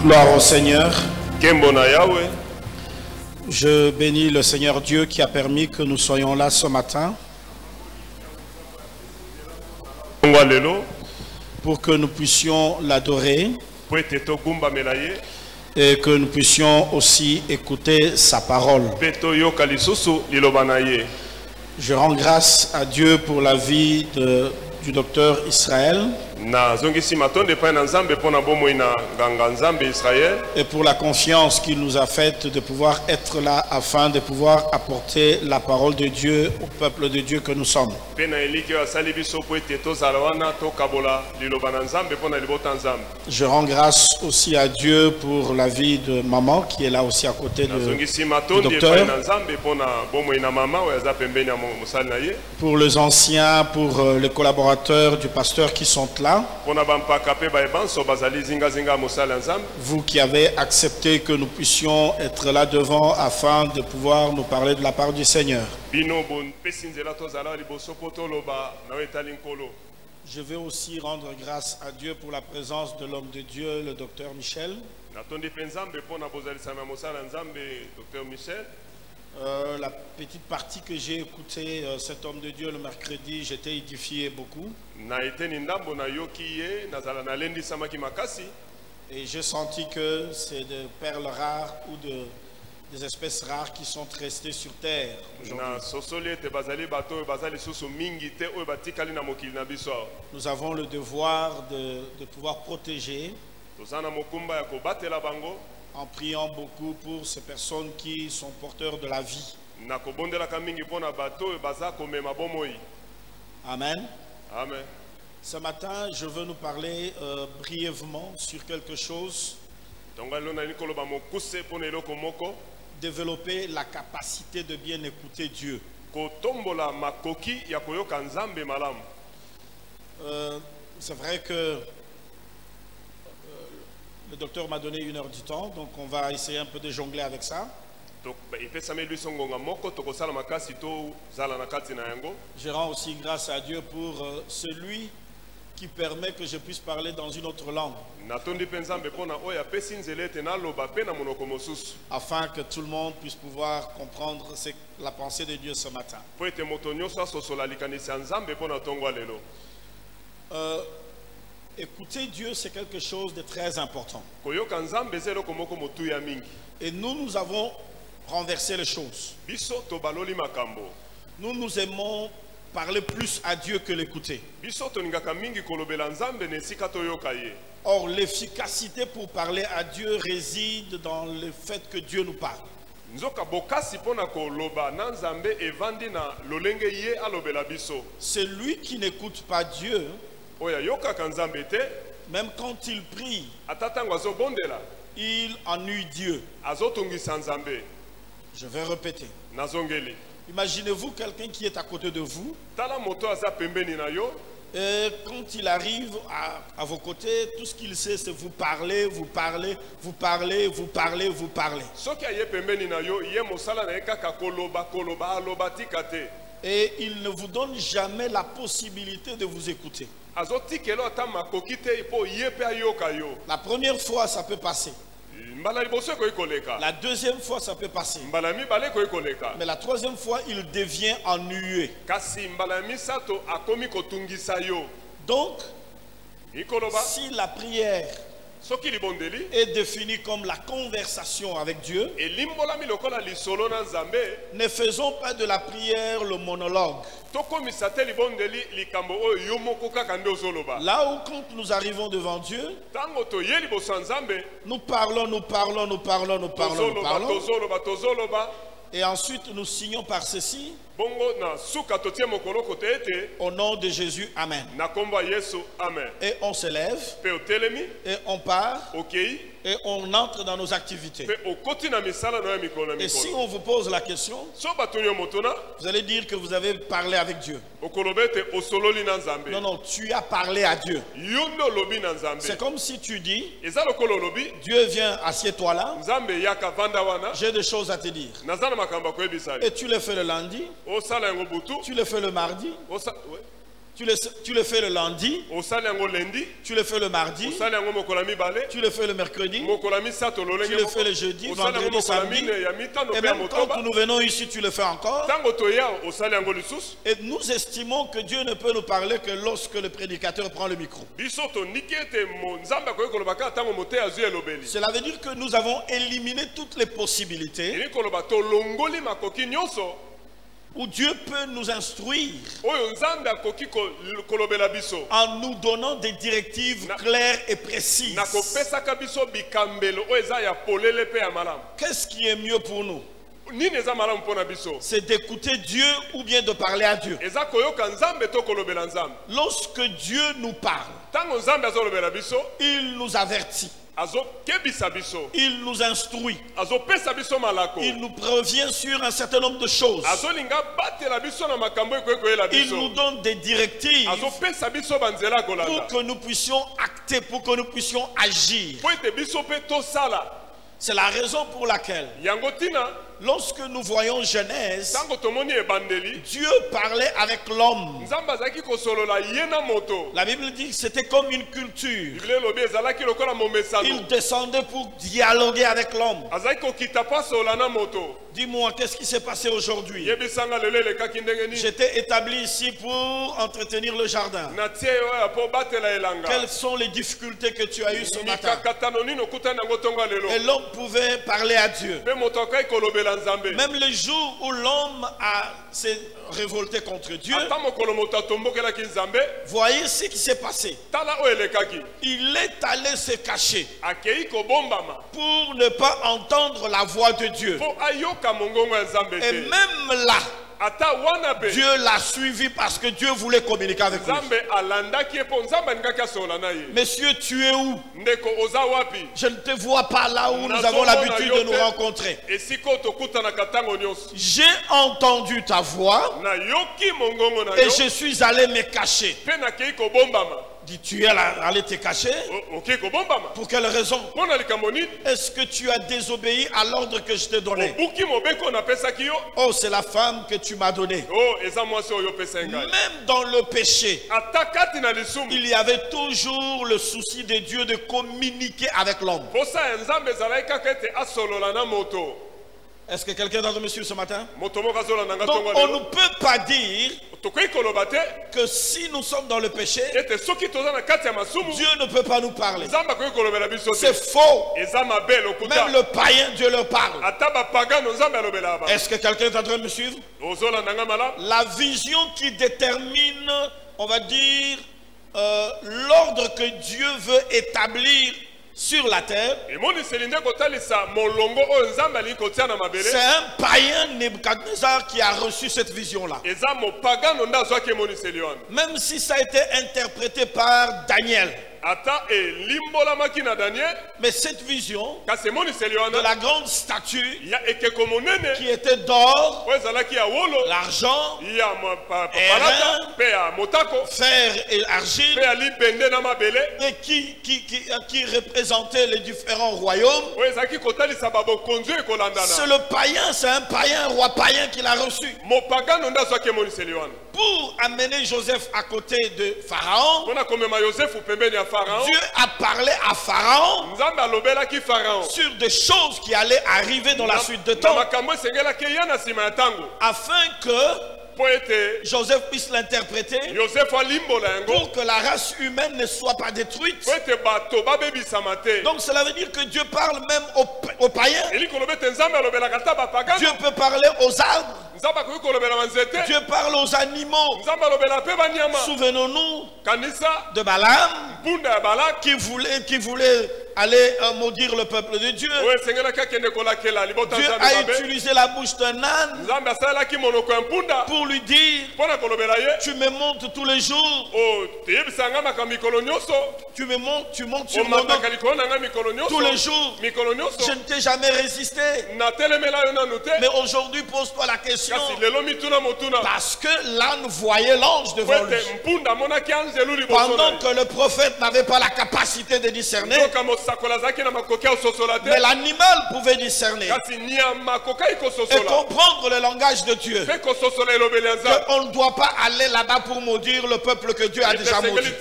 Gloire au Seigneur. Kembo na Yahweh. Je bénis le Seigneur Dieu qui a permis que nous soyons là ce matin pour que nous puissions l'adorer et que nous puissions aussi écouter sa parole. Je rends grâce à Dieu pour la vie du docteur Israël et pour la confiance qu'il nous a faite de pouvoir être là afin de pouvoir apporter la parole de Dieu au peuple de Dieu que nous sommes. Je rends grâce aussi à Dieu pour la vie de maman qui est là aussi à côté du docteur, pour les anciens, pour les collaborateurs du pasteur qui sont là. Vous qui avez accepté que nous puissions être là devant afin de pouvoir nous parler de la part du Seigneur. Je veux aussi rendre grâce à Dieu pour la présence de l'homme de Dieu, le docteur Michel. La petite partie que j'ai écouté cet homme de Dieu le mercredi, j'étais édifié beaucoup. Et j'ai senti que c'est des perles rares ou des espèces rares qui sont restées sur terre aujourd'hui. Nous avons le devoir de pouvoir protéger en priant beaucoup pour ces personnes qui sont porteurs de la vie. Amen. Amen. Ce matin, je veux nous parler brièvement sur quelque chose. Développer la capacité de bien écouter Dieu. C'est vrai que le docteur m'a donné 1 heure du temps, donc on va essayer un peu de jongler avec ça. Je rends aussi grâce à Dieu pour celui qui permet que je puisse parler dans une autre langue, afin que tout le monde puisse pouvoir comprendre la pensée de Dieu ce matin. Écouter Dieu, c'est quelque chose de très important. Et nous avons renversé les choses. Nous aimons parler plus à Dieu que l'écouter. Or, l'efficacité pour parler à Dieu réside dans le fait que Dieu nous parle. Celui qui n'écoute pas Dieu, même quand il prie, il ennuie Dieu. Je vais répéter. Imaginez-vous quelqu'un qui est à côté de vous. Et quand il arrive à vos côtés, tout ce qu'il sait, c'est vous parler, vous parler, vous parler, vous parler, vous parler. Et il ne vous donne jamais la possibilité de vous écouter. La première fois, ça peut passer. La deuxième fois, ça peut passer. Mais la troisième fois, il devient ennuyé. Donc, si la prière est définie comme la conversation avec Dieu, ne faisons pas de la prière le monologue. Là où quand nous arrivons devant Dieu, nous parlons. Et ensuite nous signons par ceci. Au nom de Jésus, Amen. Et on se lève. Et on part. Et on entre dans nos activités. Et si on vous pose la question, vous allez dire que vous avez parlé avec Dieu. Non, tu as parlé à Dieu. C'est comme si tu dis, Dieu vient, assieds-toi là. J'ai des choses à te dire. Et tu le fais le lundi. Tu le fais le mardi. Tu le fais le lundi, tu le fais le mardi, tu le fais le mercredi, tu le fais le jeudi, vendredi, samedi, et même quand nous venons ici, tu le fais encore. Et nous estimons que Dieu ne peut nous parler que lorsque le prédicateur prend le micro. Cela veut dire que nous avons éliminé toutes les possibilités où Dieu peut nous instruire en nous donnant des directives claires et précises. Qu'est-ce qui est mieux pour nous? C'est d'écouter Dieu ou bien de parler à Dieu. Lorsque Dieu nous parle, il nous avertit, il nous instruit, il nous prévient sur un certain nombre de choses, il nous donne des directives pour que nous puissions acter, pour que nous puissions agir. C'est la raison pour laquelle, lorsque nous voyons Genèse, Dieu parlait avec l'homme. La Bible dit que c'était comme une culture. Il descendait pour dialoguer avec l'homme. Dis-moi, qu'est-ce qui s'est passé aujourd'hui? J'étais établi ici pour entretenir le jardin. Quelles sont les difficultés que tu as eues ce matin? Et l'homme pouvait parler à Dieu. Même le jour où l'homme s'est révolté contre Dieu, voyez ce qui s'est passé. Il est allé se cacher pour ne pas entendre la voix de Dieu. Et même là, Dieu l'a suivi parce que Dieu voulait communiquer avec lui. Monsieur, tu es où? Je ne te vois pas là où nous avons l'habitude de nous rencontrer. J'ai entendu ta voix et je suis allé me cacher. Dis, tu es allé te cacher? Pour quelle raison? Est-ce que tu as désobéi à l'ordre que je t'ai donné? Oh, c'est la femme que tu m'as donnée. Même dans le péché, il y avait toujours le souci de Dieu de communiquer avec l'homme. Est-ce que quelqu'un d'entre nous suit ce matin? Donc on ne peut pas dire que si nous sommes dans le péché, Dieu ne peut pas nous parler. C'est faux. Même le païen, Dieu leur parle. Est-ce que quelqu'un est en train de me suivre? La vision qui détermine, on va dire, l'ordre que Dieu veut établir sur la terre, c'est un païen, Nebuchadnezzar, qui a reçu cette vision-là. Même si ça a été interprété par Daniel. Mais cette vision de la grande statue qui était d'or, l'argent, fer et argile, et qui représentait les différents royaumes, c'est le païen, c'est un païen, un roi païen qui l'a reçu. Pour amener Joseph à côté de Pharaon, Dieu a parlé à Pharaon sur des choses qui allaient arriver dans la suite de temps, afin que Joseph puisse l'interpréter pour que la race humaine ne soit pas détruite. Donc cela veut dire que Dieu parle même aux païens. Dieu peut parler aux arbres. Dieu parle aux animaux. Souvenons-nous de Balaam qui voulait aller maudire le peuple de Dieu. Dieu a utilisé la bouche d'un âne pour lui dire, tu me montes tous les jours, tu montes sur mon nom tous les jours, je ne t'ai jamais résisté. Mais aujourd'hui pose-toi la question, parce que l'âne voyait l'ange devant lui, pendant que le prophète n'avait pas la capacité de discerner. Mais l'animal pouvait discerner et comprendre le langage de Dieu. On ne doit pas aller là-bas pour maudire le peuple que Dieu a déjà maudit.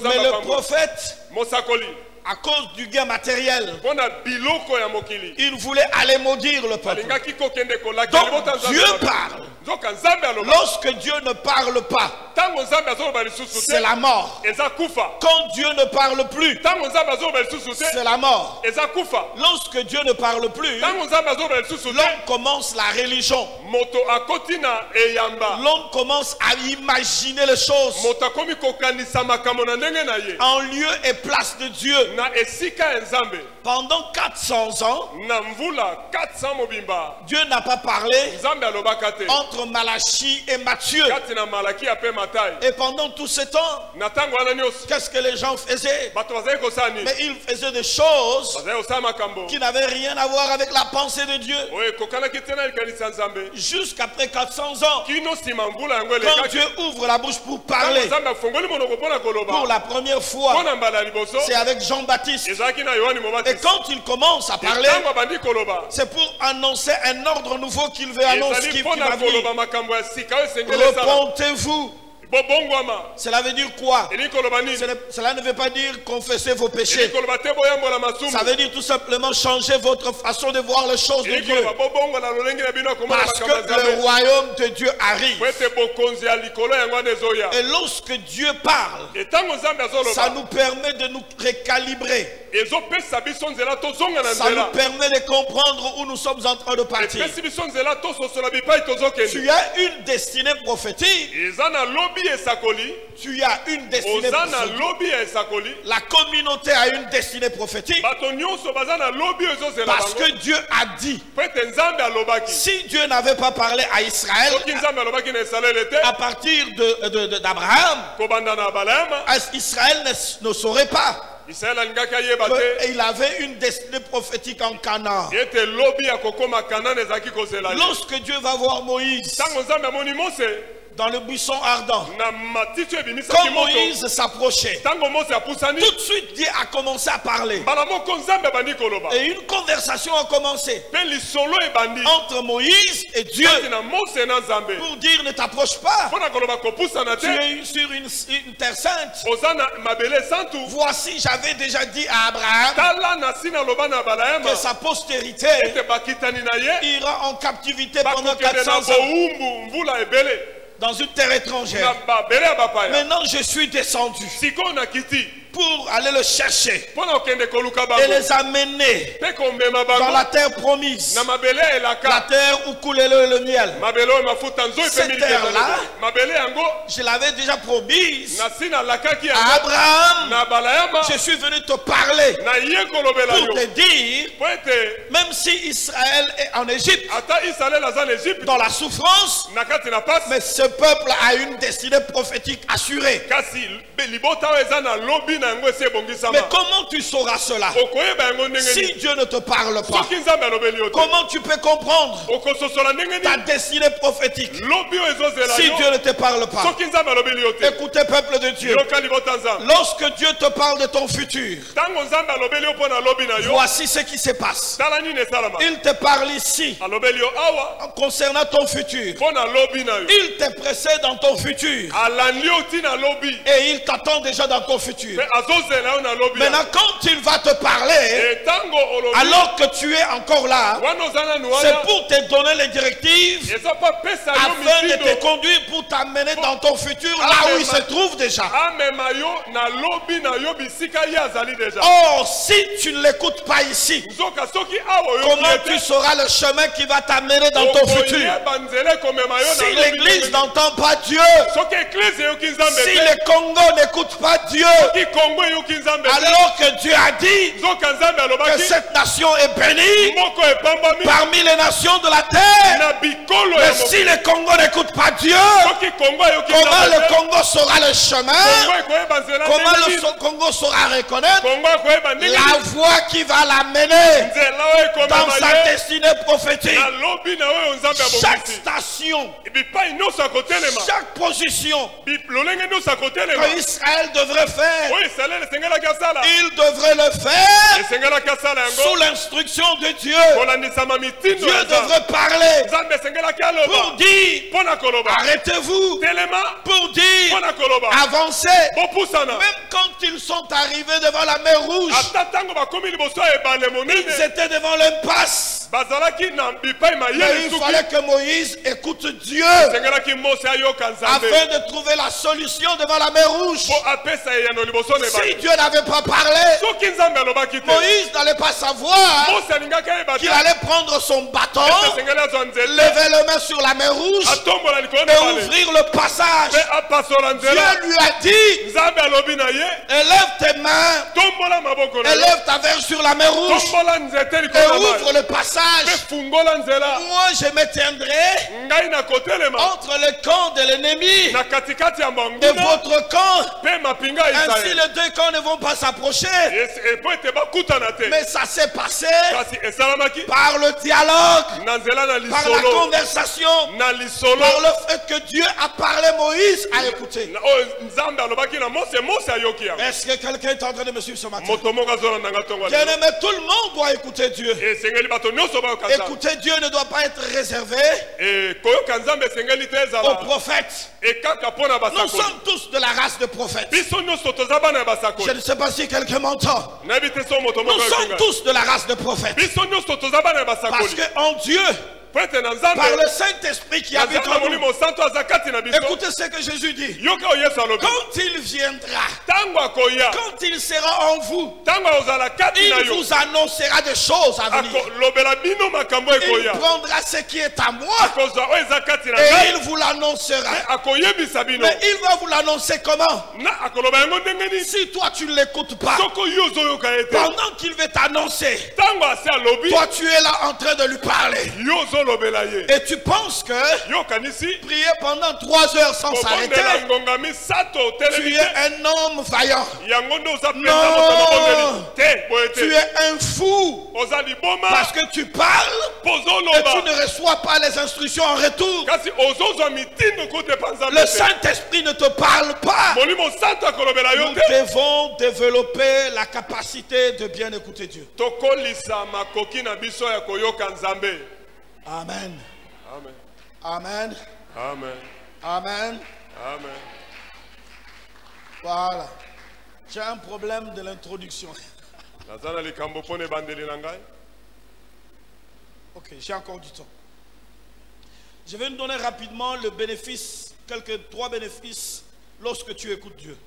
Mais le prophète, à cause du gain matériel, il voulait aller maudire le peuple. Donc Dieu parle. Lorsque Dieu ne parle pas, c'est la mort. Quand Dieu ne parle plus, c'est la mort. Lorsque Dieu ne parle plus, l'homme commence la religion. L'homme commence à imaginer les choses en lieu et place de Dieu. Pendant 400 ans, Dieu n'a pas parlé entre Malachie et Matthieu. Et pendant tout ce temps, qu'est-ce que les gens faisaient? Mais ils faisaient des choses qui n'avaient rien à voir avec la pensée de Dieu. Jusqu'après 400 ans, quand Dieu ouvre la bouche pour parler, pour la première fois, c'est avec Jean-Baptiste. Et quand il commence à parler, c'est pour annoncer un ordre nouveau qu'il veut annoncer. Repentez-vous. Cela veut dire quoi? Cela ne veut pas dire confesser vos péchés. Ça veut dire tout simplement changer votre façon de voir les choses de Dieu. Parce que le royaume de Dieu arrive. Et lorsque Dieu parle, ça nous permet de nous récalibrer. Ça nous permet de comprendre où nous sommes en train de partir. Tu as une destinée prophétique. Tu as une destinée prophétique. La communauté a une destinée prophétique. Parce que Dieu a dit. Si Dieu n'avait pas parlé à Israël, à partir d'Abraham, Israël ne saurait pas. Et il avait une destinée prophétique en Canaan. Lorsque Dieu va voir Moïse dans le buisson ardent, quand Moïse s'approchait, tout de suite Dieu a commencé à parler. Et une conversation a commencé entre Moïse et Dieu pour dire ne t'approche pas. Tu es sur une terre sainte. Voici, j'avais déjà dit à Abraham que sa postérité ira en captivité pendant 400 ans dans une terre étrangère. Maintenant je suis descendu pour aller le chercher et les amener dans la terre promise, la terre où coulait le miel. Cette terre-là, je l'avais déjà promise à Abraham. Je suis venu te parler pour te dire, même si Israël est en Égypte, dans la souffrance, mais ce peuple a une destinée prophétique assurée. Mais comment tu sauras cela? Si Dieu ne te parle pas, comment tu peux comprendre ta destinée prophétique si Dieu ne te parle pas? Écoutez, peuple de Dieu, lorsque Dieu te parle de ton futur, voici ce qui se passe. Il te parle ici concernant ton futur. Il te précède dans ton futur et il t'attend déjà dans ton futur. Maintenant, quand il va te parler, alors que tu es encore là, c'est pour te donner les directives afin de te conduire pour t'amener dans ton futur là où il se trouve déjà. Or, si tu ne l'écoutes pas ici, comment tu sauras le chemin qui va t'amener dans ton futur? Si l'église n'entend pas Dieu, si le Congo n'écoute pas Dieu, alors que Dieu a dit que cette nation est bénie parmi les nations de la terre. Mais si le Congo n'écoute pas Dieu, comment le Congo saura le chemin? Comment le Congo saura reconnaître la voie qui va l'amener dans sa destinée prophétique? Chaque station, chaque position, quand il Israël devrait faire, il devrait le faire sous l'instruction de Dieu. Dieu devrait parler pour dire arrêtez-vous, pour dire avancez. Même quand ils sont arrivés devant la mer Rouge, ils étaient devant l'impasse. Mais il fallait que Moïse écoute Dieu afin de trouver la solution devant la mer Rouge. Si Dieu n'avait pas parlé, Moïse n'allait pas savoir qu'il allait prendre son bâton, lever les mains sur la mer Rouge et ouvrir le passage. Dieu lui a dit, élève tes mains, élève ta verge sur la mer Rouge et ouvre le passage. Moi je m'éteindrai entre le camp de l'ennemi et votre camp. Ainsi les deux camps ne vont pas s'approcher. Mais ça s'est passé par le dialogue, par la conversation, par le fait que Dieu a parlé, Moïse a écouté. Est-ce que quelqu'un est en train de me suivre ce matin? Bien-aimé, tout le monde doit écouter Dieu. Écouter Dieu ne doit pas être réservé aux prophètes. Nous sommes tous de la race de prophètes. Je ne sais pas si quelqu'un m'entend. Nous sommes tous de la race de prophètes. Parce qu'en Dieu, par le Saint-Esprit qui habite en nous, écoutez ce que Jésus dit. Quand il viendra, quand il sera en vous, il vous annoncera des choses à venir. Il prendra ce qui est à moi et il vous l'annoncera. Mais il va vous l'annoncer comment? Si toi tu ne l'écoutes pas, pendant qu'il veut t'annoncer, toi tu es là en train de lui parler. Et tu penses que prier pendant 3 heures sans s'arrêter, tu es un homme vaillant. Non, tu es un fou. Parce que tu parles et tu ne reçois pas les instructions en retour. Le Saint-Esprit ne te parle pas. Nous devons développer la capacité de bien écouter Dieu. Amen. Amen. Amen. Amen. Amen. Amen. Voilà. J'ai un problème de l'introduction. Ok, j'ai encore du temps. Je vais nous donner rapidement le bénéfice, 3 bénéfices lorsque tu écoutes Dieu.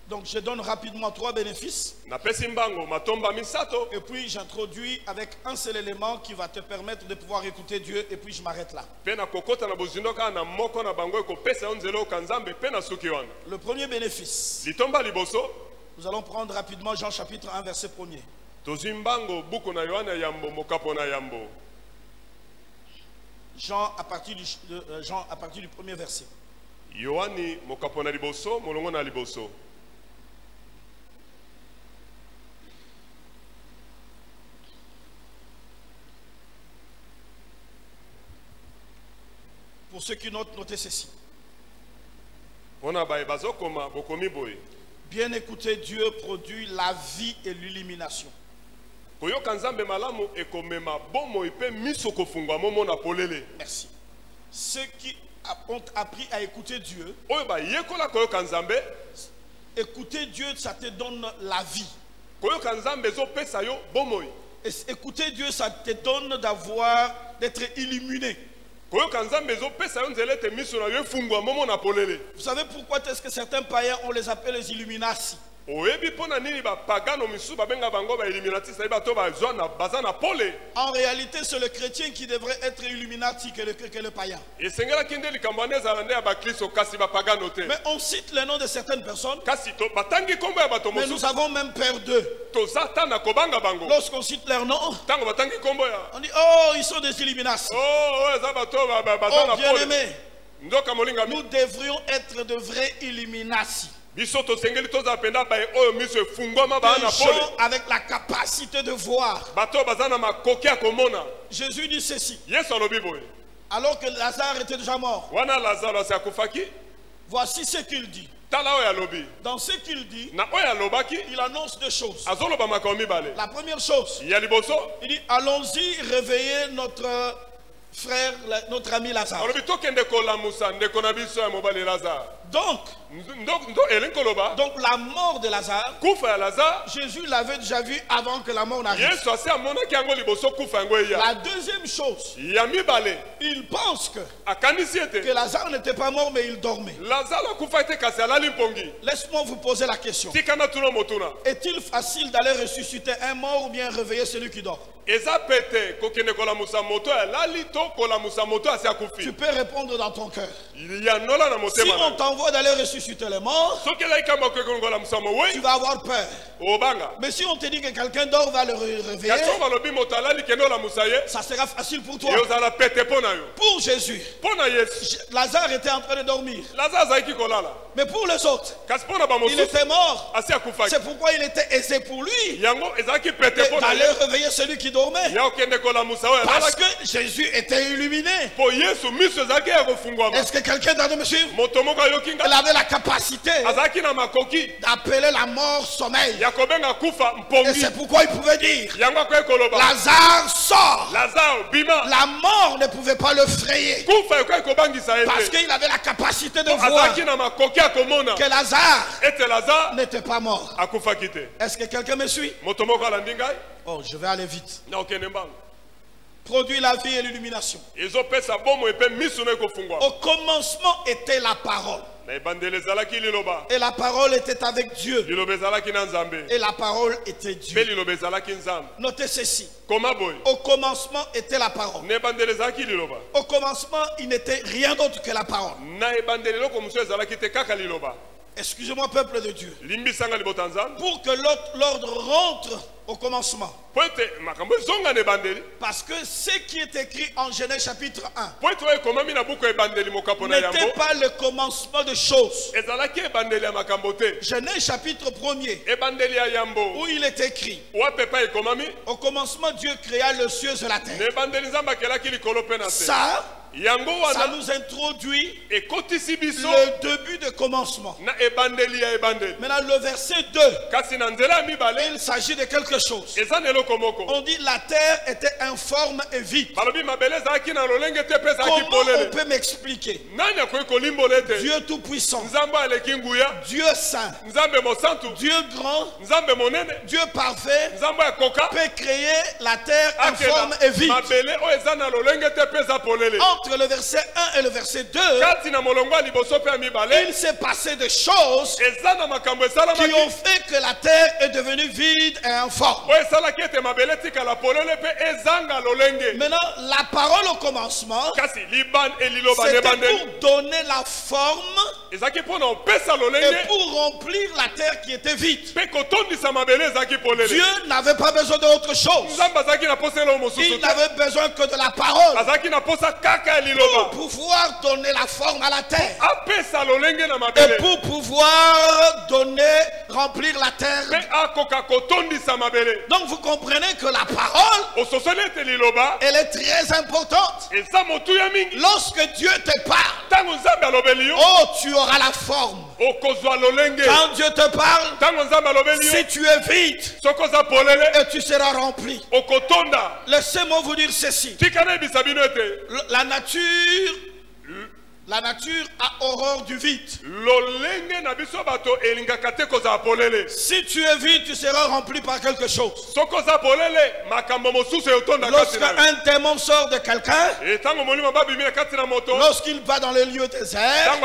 Donc je donne rapidement 3 bénéfices. Et puis j'introduis avec un seul élément qui va te permettre de pouvoir écouter Dieu. Et puis je m'arrête là. Le premier bénéfice. Nous allons prendre rapidement Jean chapitre 1 verset 1er. Jean à partir du premier verset. Pour ceux qui notent, notez ceci. Bien écouter Dieu produit la vie et l'illumination. Merci. Ceux qui ont appris à écouter Dieu, écouter Dieu, ça te donne la vie. Et écouter Dieu, ça te donne d'être illuminé. Vous savez pourquoi est-ce que certains païens, on les appelle les Illuminati? En réalité, c'est le chrétien qui devrait être Illuminati que le païen. Mais on cite le nom de certaines personnes. Mais nous avons même peur d'eux. Lorsqu'on cite leur nom, on dit oh, ils sont des Illuminati. Oh, bien-aimés, nous devrions être de vrais Illuminati. Des gens avec la capacité de voir. Jésus dit ceci. Alors que Lazare était déjà mort. Voici ce qu'il dit. Dans ce qu'il dit, il annonce deux choses. La première chose, il dit allons-y réveiller notre frère, notre ami Lazare. Donc la mort de Lazare, Jésus l'avait déjà vu avant que la mort n'arrive. La deuxième chose, il pense que Lazare n'était pas mort mais il dormait. Laisse-moi vous poser la question. Est-il facile d'aller ressusciter un mort ou bien réveiller celui qui dort? Tu peux répondre dans ton cœur. Si on t'envoie d'aller ressusciter les morts, tu vas avoir peur. Mais si on te dit que quelqu'un dort va le réveiller, ça sera facile pour toi. Pour Jésus, Lazare était en train de dormir. Mais pour les autres, il était mort. C'est pourquoi il était aisé pour lui d'aller réveiller celui qui dormait. Parce que Jésus était illuminé. Est-ce que quelqu'un doit me suivre? Il avait la capacité d'appeler la mort sommeil. Et c'est pourquoi il pouvait dire Lazare sort. La mort ne pouvait pas le frayer. Parce qu'il avait la capacité de voir que Lazare n'était pas mort. Est-ce que quelqu'un me suit? Oh, je vais aller vite. Produit la vie et l'illumination. Au commencement était la parole. Et la parole était avec Dieu. Et la parole était Dieu. Notez ceci. Au commencement était la parole. Au commencement, il n'était rien d'autre que la parole. Excusez-moi, peuple de Dieu. Pour que l'ordre rentre au commencement. Parce que ce qui est écrit en Genèse chapitre 1 n'était pas le commencement de choses. Genèse chapitre 1er, où il est écrit au commencement Dieu créa le ciel et la terre. Ça nous introduit le début de commencement. Maintenant le verset 2, il s'agit de quelque chose. On dit la terre était informe et vide. Comment on peut m'expliquer? Dieu tout-puissant, Dieu saint, Dieu grand, Dieu parfait peut créer la terre informe et vide. Entre le verset 1 et le verset 2, il s'est passé des choses qui ont fait que la terre est devenue vide et informe. Maintenant, la parole au commencement, c'était pour donner la forme et pour remplir la terre qui était vide. Dieu n'avait pas besoin d'autre chose. Il n'avait besoin que de la parole pour pouvoir donner la forme à la terre et pour pouvoir remplir la terre. Donc vous comprenez que la parole, elle est très importante. Lorsque Dieu te parle, oh, tu auras la forme. Quand Dieu te parle, si tu es vide, et tu seras rempli. Laissez-moi vous dire ceci. La nature a horreur du vide. Si tu es vide, tu seras rempli par quelque chose. Lorsqu'un démon sort de quelqu'un, lorsqu'il va dans les lieux déserts,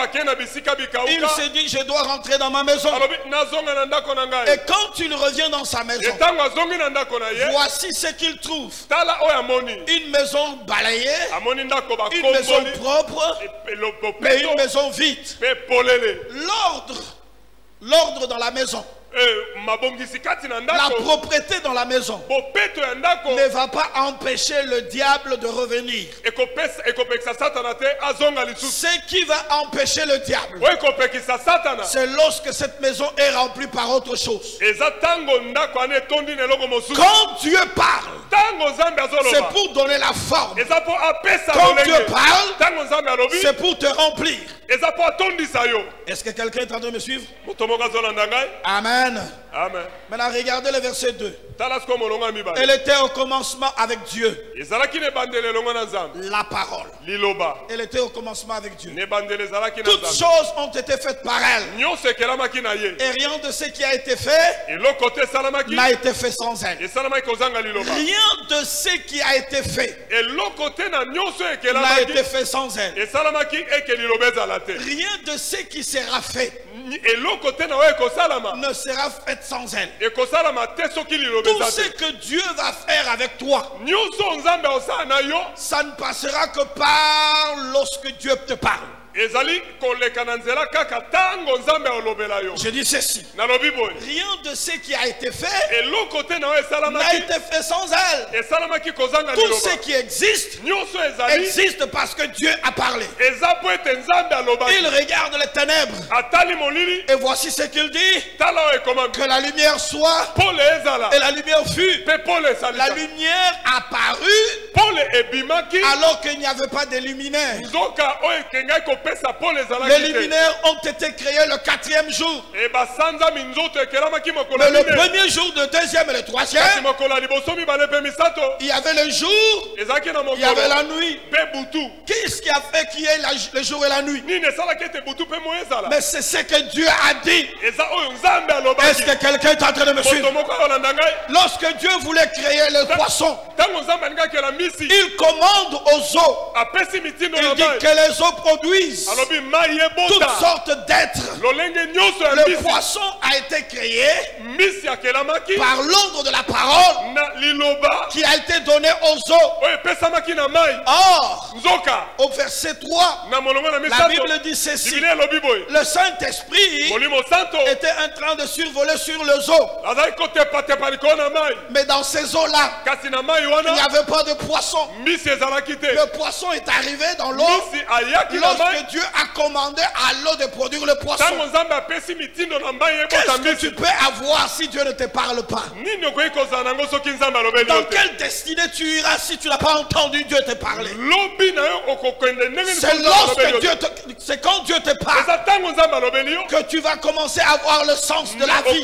il se dit je dois rentrer dans ma maison. Et quand il revient dans sa maison, voici ce qu'il trouve: une maison balayée, une maison propre, mais une maison vide. L'ordre dans la maison la propreté dans la maison ne va pas empêcher le diable de revenir. Ce qui va empêcher le diable, c'est lorsque cette maison est remplie par autre chose. Quand Dieu parle, c'est pour donner la forme. Quand Dieu parle, c'est pour te remplir. Est-ce que quelqu'un est en train de me suivre? Amen. Amen. Maintenant regardez le verset 2. Elle était au commencement avec Dieu. La parole. Elle était au commencement avec Dieu. Toutes choses ont été faites par elle. Et rien de ce qui a été fait n'a été fait sans elle. Rien de ce qui a été fait n'a été fait sans elle. Rien de ce qui sera fait ne sera fait sans elle. Tout ce que Dieu va faire avec toi, ça ne passera que par lorsque Dieu te parle. Je dis ceci. Rien de ce qui a été fait n'a été fait sans elle. Tout ce qui existe existe parce que Dieu a parlé. Il regarde les ténèbres et voici ce qu'il dit: que la lumière soit, et la lumière fut. La lumière apparut alors qu'il n'y avait pas de luminaire. Les luminaires ont été créés le 4e jour. Mais le premier jour, le deuxième et le troisième, il y avait le jour, il y avait la nuit. Qu'est-ce qui a fait qu'il y ait le jour et la nuit? Mais c'est ce que Dieu a dit. Est-ce que quelqu'un est en train de me suivre? Lorsque Dieu voulait créer le poisson, il commande aux eaux. Il dit que les eaux produisent toutes sortes d'êtres. Le poisson a été créé par l'ordre de la parole qui a été donné aux eaux. Or, au verset 3, la Bible dit ceci: le Saint-Esprit était en train de survoler sur les eaux. Mais dans ces eaux-là, il n'y avait pas de poisson. Le poisson est arrivé dans l'eau lorsque Dieu a commandé à l'eau de produire le poisson. Qu'est-ce que tu peux avoir si Dieu ne te parle pas? Dans quelle destinée tu iras si tu n'as pas entendu Dieu te parler? C'est quand Dieu te parle que tu vas commencer à avoir le sens de la vie.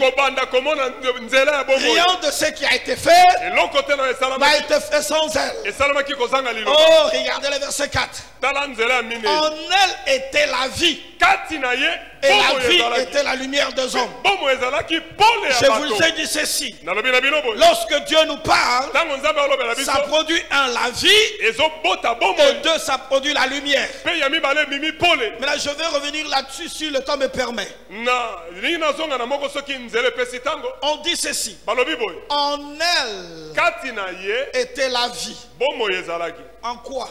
Rien de ce qui a été fait n'a été fait sans elle. Oh, regardez le verset 4. En elle était la vie, et la vie était la lumière des hommes. Je vous ai dit ceci: lorsque Dieu nous parle, ça produit la vie, et deux, ça produit la lumière. Maintenant je vais revenir là-dessus si le temps me permet. On dit ceci: en elle était la vie. En quoi?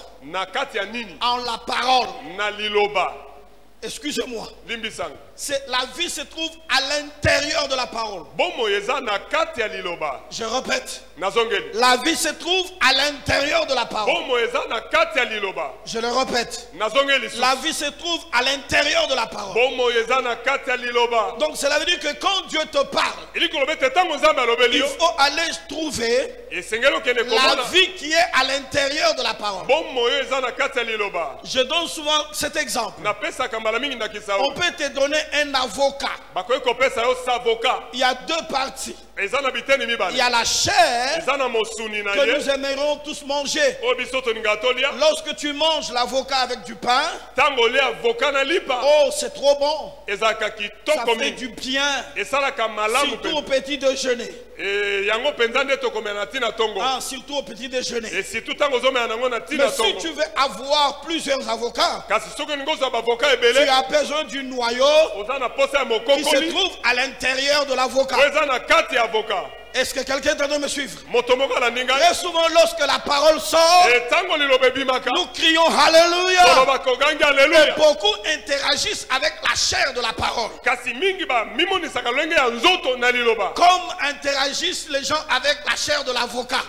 En la parole. Excusez-moi. La vie se trouve à l'intérieur de la parole. Je répète. La vie se trouve à l'intérieur de la parole. Je le répète. La vie se trouve à l'intérieur de la parole. Donc cela veut dire que quand Dieu te parle, il faut aller trouver la vie qui est à l'intérieur de la parole. Je donne souvent cet exemple. On peut te donner un avocat. Il y a deux parties. Il y a la chair que nous aimerions tous manger. Lorsque tu manges l'avocat avec du pain, oh, c'est trop bon. Ça fait du bien, surtout au petit déjeuner. Surtout au petit déjeuner. Mais si tu veux avoir plusieurs avocats, tu as besoin du noyau qui se trouve à l'intérieur de l'avocat. Est-ce que quelqu'un est en train de me suivre? Très souvent, lorsque la parole sort, nous crions Alléluia. Et beaucoup interagissent avec la chair de la parole. Comme interagissent les gens avec la chair de l'avocat.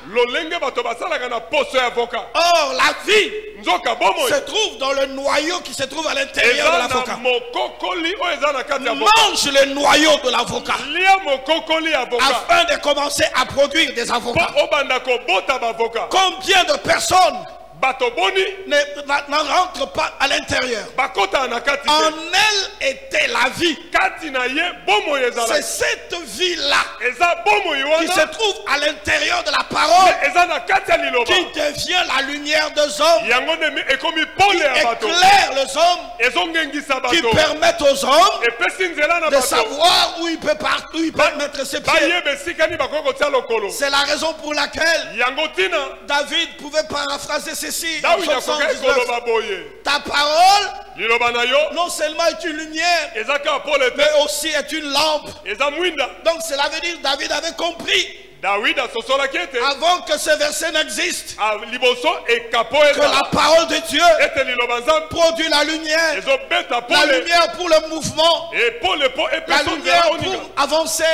Or, la vie se trouve dans le noyau qui se trouve à l'intérieur de l'avocat. Mange le noyau de l'avocat afin de commencer à produire des avocats. Combien de personnes ne rentrent pas à l'intérieur? En elle était la vie. C'est cette vie-là qui se trouve à l'intérieur de la parole qui devient la lumière des hommes, qui éclaire les hommes, qui permettent aux hommes de savoir où il peut mettre ses pieds. C'est la raison pour laquelle David pouvait paraphraser ceci. Ta parole non seulement est une lumière, mais aussi est une lampe. Donc cela veut dire que David avait compris, avant que ce verset n'existe, que la parole de Dieu produit la lumière pour le mouvement, la lumière pour avancer,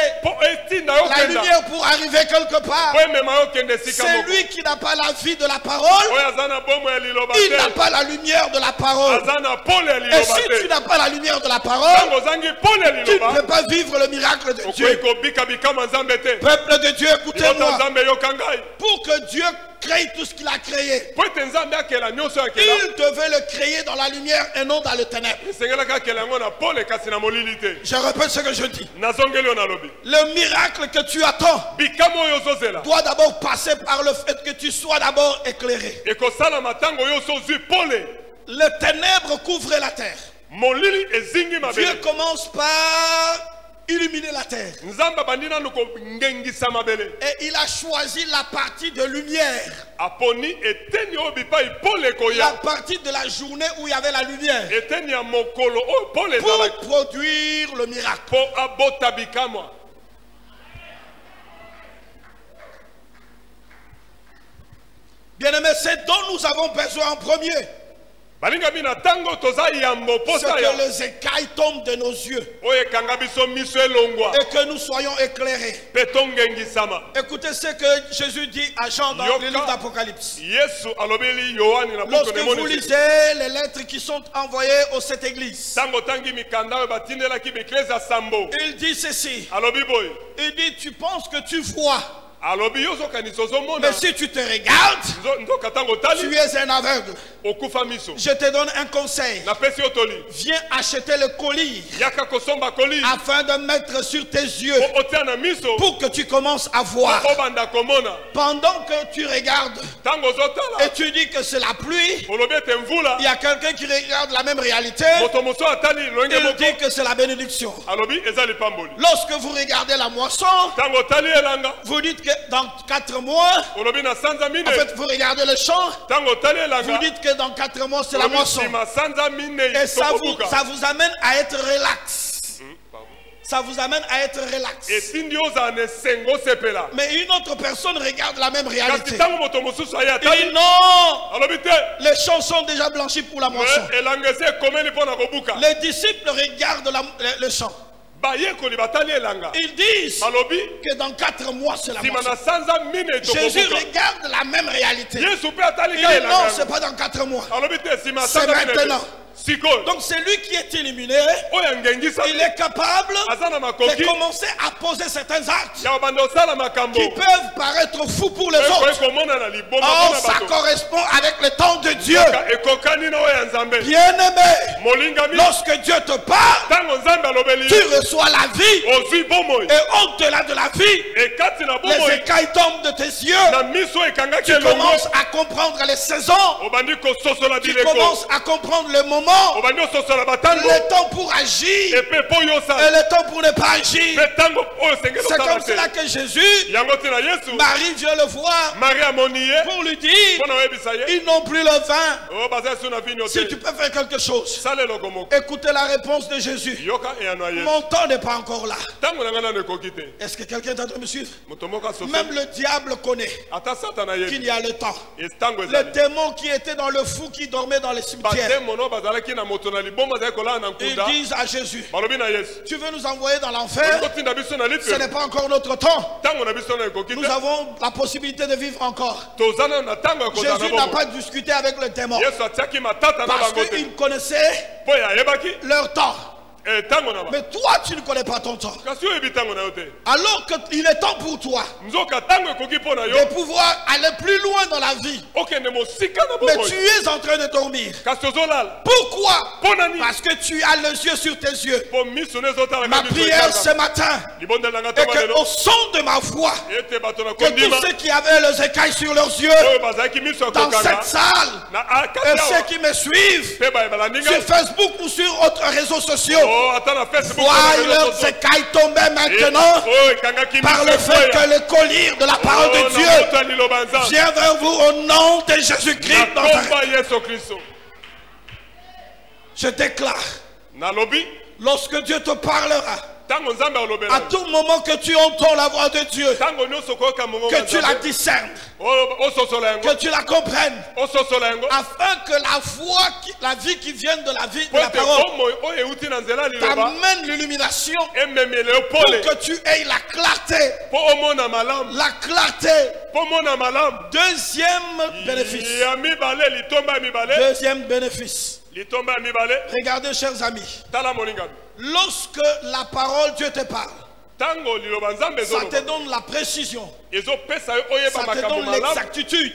la lumière pour arriver quelque part. C'est lui qui n'a pas la vie de la parole, il n'a pas la lumière de la parole. Et si tu n'as pas la lumière de la parole, tu ne peux pas vivre le miracle de Dieu. Peuple de Dieu, écoutez-moi. Pour que Dieu crée tout ce qu'il a créé, il devait le créer dans la lumière et non dans le ténèbre. Je répète ce que je dis. Le miracle que tu attends doit d'abord passer par le fait que tu sois d'abord éclairé. Le ténèbre couvre la terre. Dieu commence par illuminer la terre. Et il a choisi la partie de lumière. La partie de la journée où il y avait la lumière. Pour produire le miracle. Bien-aimés, c'est dont nous avons besoin en premier. C'est que les écailles tombent de nos yeux et que nous soyons éclairés. Écoutez ce que Jésus dit à Jean dans le livre d'Apocalypse. Lorsque vous lisez les lettres qui sont envoyées aux sept églises, il dit ceci. Il dit, tu penses que tu vois, mais si tu te regardes, tu es un aveugle. Je te donne un conseil. Viens acheter le collier afin de mettre sur tes yeux pour que tu commences à voir. Pendant que tu regardes et tu dis que c'est la pluie, il y a quelqu'un qui regarde la même réalité. Il dit que c'est la bénédiction. Lorsque vous regardez la moisson, vous dites que dans 4 mois, en fait vous regardez le champ, vous dites que dans 4 mois c'est la moisson. Et ça vous amène à être relax. Ça vous amène à être relax. Mais une autre personne regarde la même réalité. Il dit non, les champs sont déjà blanchis pour la moisson. Les disciples regardent le champ. Ils disent que dans 4 mois c'est la moisson. Jésus regarde la même réalité. Il dit non, c'est pas dans 4 mois, c'est maintenant. Donc c'est lui qui est illuminé. Il est capable de commencer à poser certains actes qui peuvent paraître fous pour les autres. Or ça correspond avec le temps de Dieu. Bien-aimé, lorsque Dieu te parle, tu reçois la vie. Et au-delà de la vie, les écailles tombent de tes yeux. Tu commences à comprendre les saisons. Tu commences à comprendre le moment. Le temps pour agir et le temps pour ne pas agir. C'est comme cela que Jésus, Marie vient le voir pour lui dire, ils n'ont plus le vin. Si tu peux faire quelque chose, écoutez la réponse de Jésus. Mon temps n'est pas encore là. Est-ce que quelqu'un est en train de me suivre? Même le diable connaît qu'il y a le temps. Les démons qui étaient dans le fou, qui dormaient dans les cimetières, ils disent à Jésus, tu veux nous envoyer dans l'enfer? Ce n'est pas encore notre temps. Nous avons la possibilité de vivre encore. Jésus n'a pas discuté avec le démon parce qu'il connaissait leur temps. Mais toi, tu ne connais pas ton temps. Alors qu'il est temps pour toi de pouvoir aller plus loin dans la vie. Mais tu es en train de dormir. Pourquoi? Parce que tu as les yeux sur tes yeux. Ma prière ce matin est qu'au son de ma voix, que tous ceux qui avaient les écailles sur leurs yeux dans cette salle et ceux qui me suivent sur Facebook ou sur autres réseaux sociaux, voient leurs écailles tomber maintenant par le fait que le collier de la parole de Dieu vient vers vous au nom de Jésus-Christ. Je déclare, lorsque Dieu te parlera, à tout moment que tu entends la voix de Dieu, que tu la discernes, que tu la comprennes, afin que la vie qui vient de la vie de la parole t'amène l'illumination, pour que tu aies la clarté. La clarté. Deuxième bénéfice. Deuxième bénéfice. Regardez, chers amis, lorsque la parole Dieu te parle, ça te donne la précision, ça te donne l'exactitude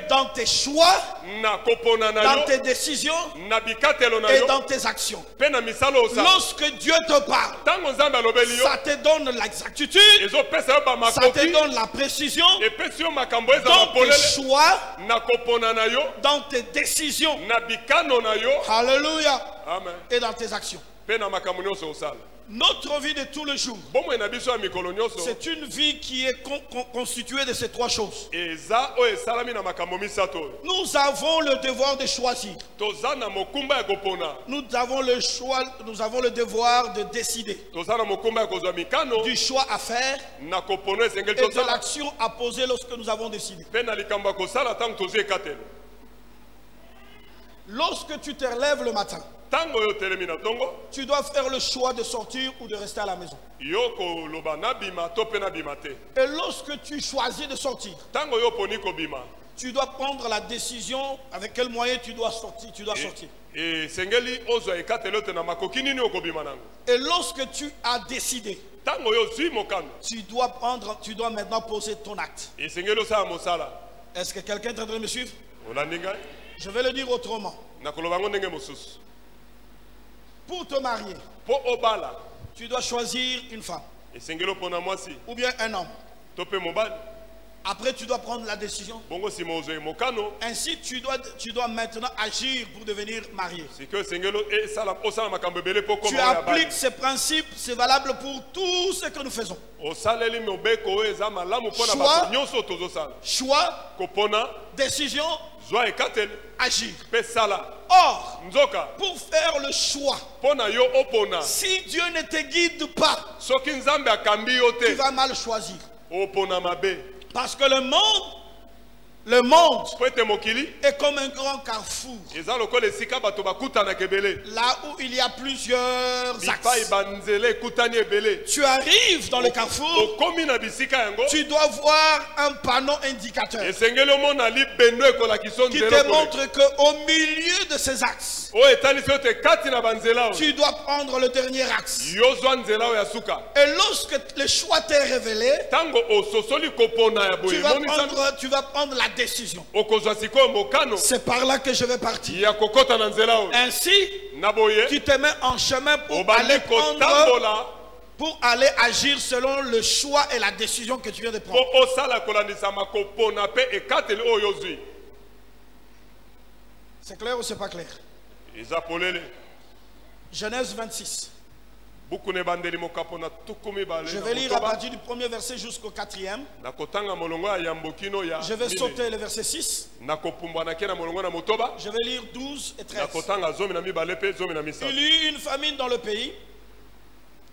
dans tes choix, dans tes décisions et dans tes actions. Lorsque Dieu te parle, ça te donne l'exactitude, ça te donne la précision dans tes choix, dans tes décisions, alléluia, et dans tes actions. Notre vie de tous les jours, c'est une vie qui est constituée de ces trois choses. Nous avons le devoir de choisir. Nous avons le devoir de décider du choix à faire et de l'action à poser lorsque nous avons décidé. Lorsque tu te relèves le matin, tu dois faire le choix de sortir ou de rester à la maison. Et lorsque tu choisis de sortir, tu dois prendre la décision avec quel moyen tu dois sortir. Et lorsque tu as décidé, tu dois maintenant poser ton acte. Est-ce que quelqu'un est en train de me suivre? Je vais le dire autrement. Pour te marier, tu dois choisir une femme ou bien un homme. Après, tu dois prendre la décision. Ainsi, tu dois maintenant agir pour devenir marié. Tu appliques ces principes, c'est valable pour tout ce que nous faisons. Choix, décision, agir. Or, pour faire le choix, si Dieu ne te guide pas, tu vas mal choisir. Parce que le monde est comme un grand carrefour. Là où il y a plusieurs axes. Tu arrives dans le carrefour, tu dois voir un panneau indicateur qui te montre qu'au milieu de ces axes, tu dois prendre le dernier axe. Et lorsque le choix t'est révélé, tu vas prendre la décision. C'est par là que je vais partir. Ainsi, tu te mets en chemin pour aller agir selon le choix et la décision que tu viens de prendre. C'est clair ou c'est pas clair? Genèse 26. Je vais lire à partir du premier verset jusqu'au 4e. Je vais sauter le verset 6. Je vais lire 12 et 13. Il y eut une famine dans le pays.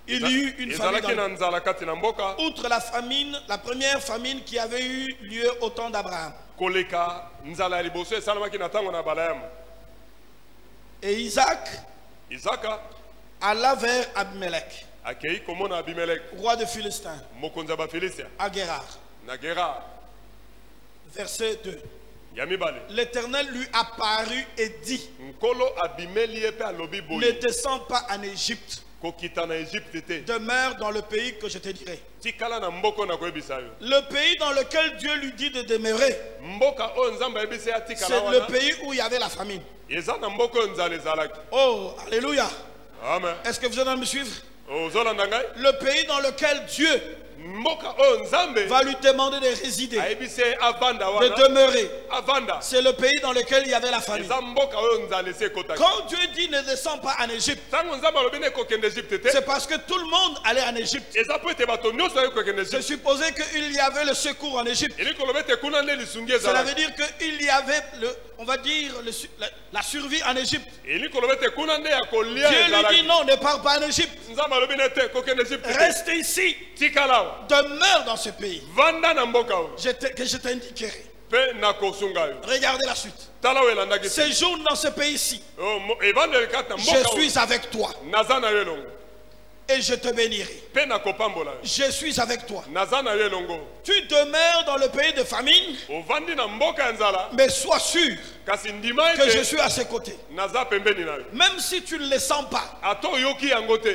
Il y eut une famine dans le pays. Outre la famine, la première famine qui avait eu lieu au temps d'Abraham. Et Isaac alla vers Abimelech, roi de Philistins, à Guérar. Verset 2. L'Éternel lui apparut et dit: ne descends pas en Égypte. Demeure dans le pays que je te dirai. Le pays dans lequel Dieu lui dit de demeurer, c'est le pays où il y avait la famine. Oh, alléluia. Est-ce que vous êtes en train de me suivre? Le pays dans lequel Dieu va lui demander de résider, de demeurer, c'est le pays dans lequel il y avait la famine. Quand Dieu dit ne descends pas en Égypte, c'est parce que tout le monde allait en Égypte. C'est supposé qu'il y avait le secours en Égypte. Cela veut dire qu'il y avait, on va dire, la survie en Égypte. Dieu lui dit non, ne pars pas en Égypte. Reste ici. Demeure dans ce pays que je t'indiquerai. Regardez la suite. Séjourne dans ce pays-ci. Je suis avec toi. Et je te bénirai. Je suis avec toi. Tu demeures dans le pays de famine, mais sois sûr que je suis à ses côtés. Même si tu ne le sens pas,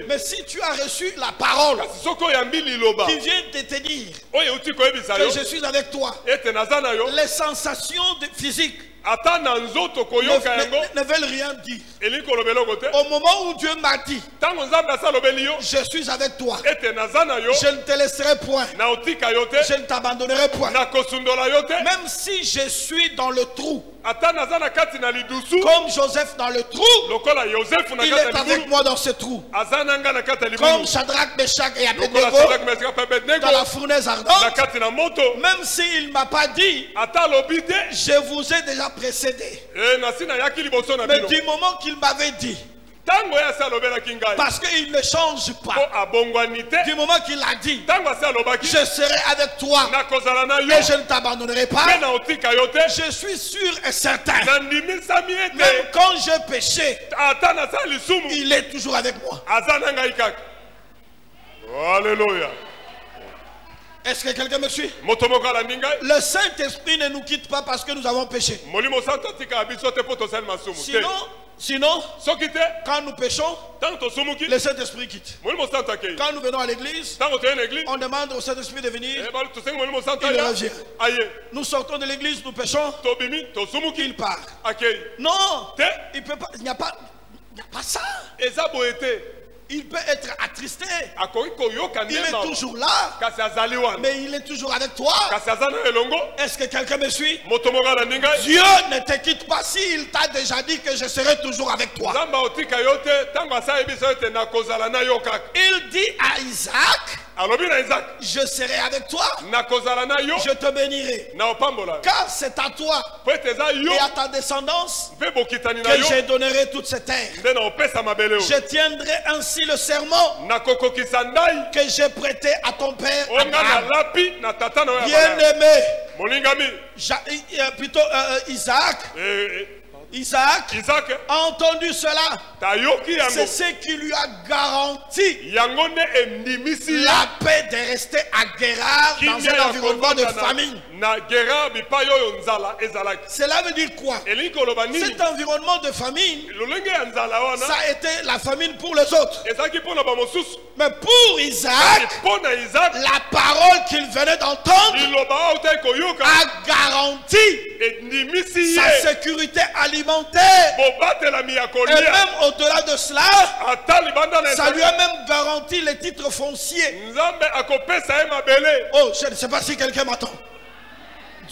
mais si tu as reçu la parole qui vient de te dire que je suis avec toi, les sensations physiques ne veulent rien dire. Au moment où Dieu m'a dit je suis avec toi, je ne te laisserai point, je ne t'abandonnerai point, même si je suis dans le trou, comme Joseph dans le trou, il est avec moi dans ce trou, comme Shadrach, Meshach et Abednego dans la fournaise ardente. Même s'il ne m'a pas dit je vous ai déjà précédé, mais du moment qu'il m'avait dit, parce qu'il ne change pas, du moment qu'il a dit je serai avec toi et je ne t'abandonnerai pas, je suis sûr et certain, même quand je péché, il est toujours avec moi. Alléluia. Est-ce que quelqu'un me suit? Le Saint-Esprit ne nous quitte pas parce que nous avons péché. Sinon, quand nous péchons, le Saint-Esprit quitte. Quand nous venons à l'église, on demande au Saint-Esprit de venir, il revient. Nous sortons de l'église, nous péchons, il part. Non, il peut pas, il n'y a pas ça. Il peut être attristé. Il est toujours là. Mais il est toujours avec toi. Est-ce que quelqu'un me suit? Dieu ne te quitte pas s'il t'a déjà dit que je serai toujours avec toi. Il dit à Isaac, je serai avec toi, je te bénirai, car c'est à toi et à ta descendance que je donnerai toute cette terre. Je tiendrai ainsi le serment que j'ai prêté à ton père bien-aimé. Plutôt Isaac a entendu cela. C'est ce qui lui a garanti la paix de rester à Guérar dans un environnement de famine. Cela veut dire quoi? Cet environnement de famine, ça a été la famine pour les autres. Mais pour Isaac, la parole qu'il venait d'entendre a garanti sa sécurité alimentaire. Et même au-delà de cela, ça lui a même garanti les titres fonciers. Oh, je ne sais pas si quelqu'un m'attend.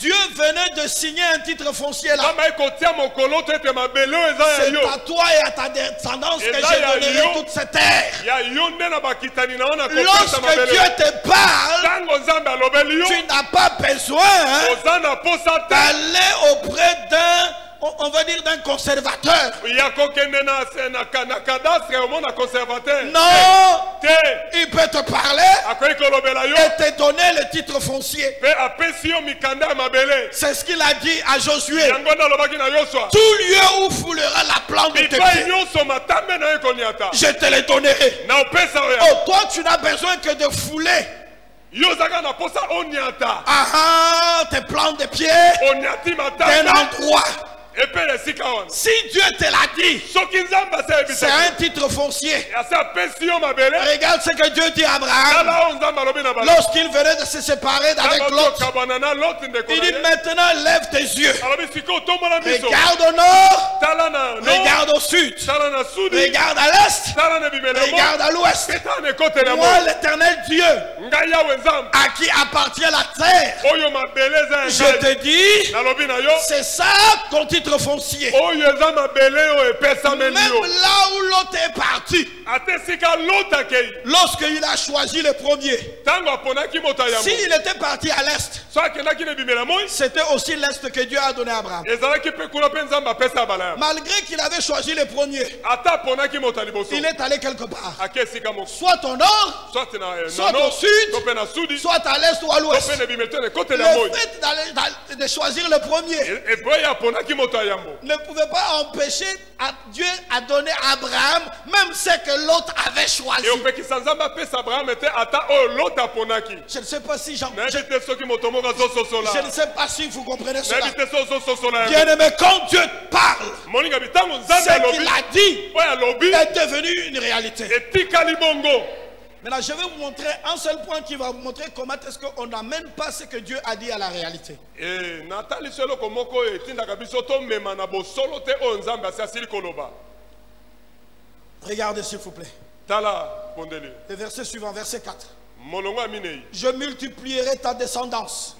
Dieu venait de signer un titre foncier là. C'est à toi et à ta descendance que j'ai donné toute cette terre. Lorsque Dieu te parle, tu n'as pas besoin d'aller auprès d'un, on va dire, d'un conservateur. Non, il peut te parler et te donner le titre foncier. C'est ce qu'il a dit à Josué. Tout lieu où foulera la plante de tes pieds, je te le donnerai. Oh, toi tu n'as besoin que de fouler tes plantes de pieds d'un endroit. Si Dieu te l'a dit, c'est un titre foncier. Regarde ce que Dieu dit à Abraham lorsqu'il venait de se séparer d'avec l'autre. Il dit maintenant lève tes yeux, regarde au nord, regarde au sud, regarde à l'est, regarde à l'ouest. Moi l'Éternel Dieu à qui appartient la terre, je te dis, c'est ça ton titre foncier. Même là où l'autre est parti, lorsqu'il a choisi le premier, s'il était parti à l'est, c'était aussi l'est que Dieu a donné à Abraham. Malgré qu'il avait choisi le premier, il est allé quelque part, soit au nord, soit au sud, soit à l'est ou à l'ouest. Le fait de choisir le premier ne pouvait pas empêcher Dieu à donner à Abraham même ce que l'autre avait choisi. Je ne sais pas si je ne sais pas si vous comprenez cela. Bien aimé, quand Dieu parle, ce qu'il a dit est devenu une réalité. Maintenant, je vais vous montrer un seul point qui va vous montrer comment est-ce qu'on n'amène pas ce que Dieu a dit à la réalité. Regardez s'il vous plaît. Le verset suivant, verset 4. Je multiplierai ta descendance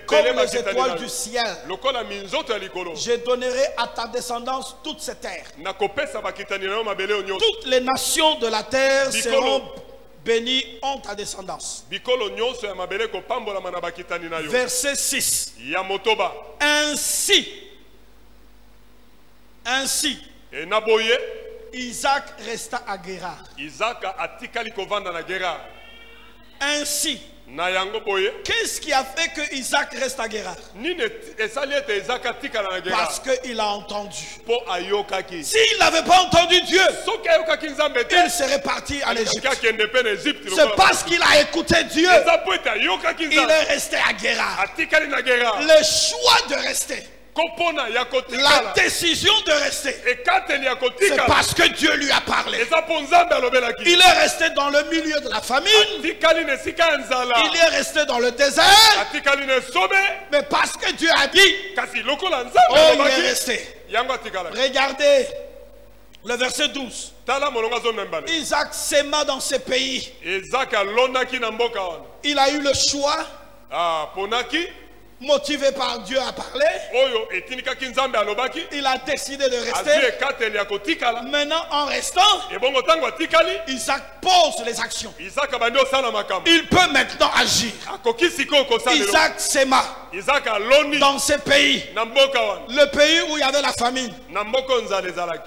comme les étoiles du ciel. Je donnerai à ta descendance toute cette terre. Toutes les nations de la terre seront bénies en ta descendance. Verset 6. Ainsi Isaac resta à Guérar. Ainsi, qu'est-ce qui a fait que Isaac reste à Guérar? Parce qu'il a entendu. S'il n'avait pas entendu Dieu, il serait parti en Égypte. C'est parce qu'il a écouté Dieu, il est resté à Guérar. Le choix de rester, la décision de rester, c'est parce que Dieu lui a parlé. Il est resté dans le milieu de la famine. Il est resté dans le désert. Mais parce que Dieu a dit, oh, il est resté. Regardez le verset 12. Isaac s'aima dans ce pays. Il a eu le choix, motivé par Dieu à parler, il a décidé de rester. Maintenant, en restant, Isaac pose les actions. Il peut maintenant agir. Isaac s'aima dans ce pays, le pays où il y avait la famine.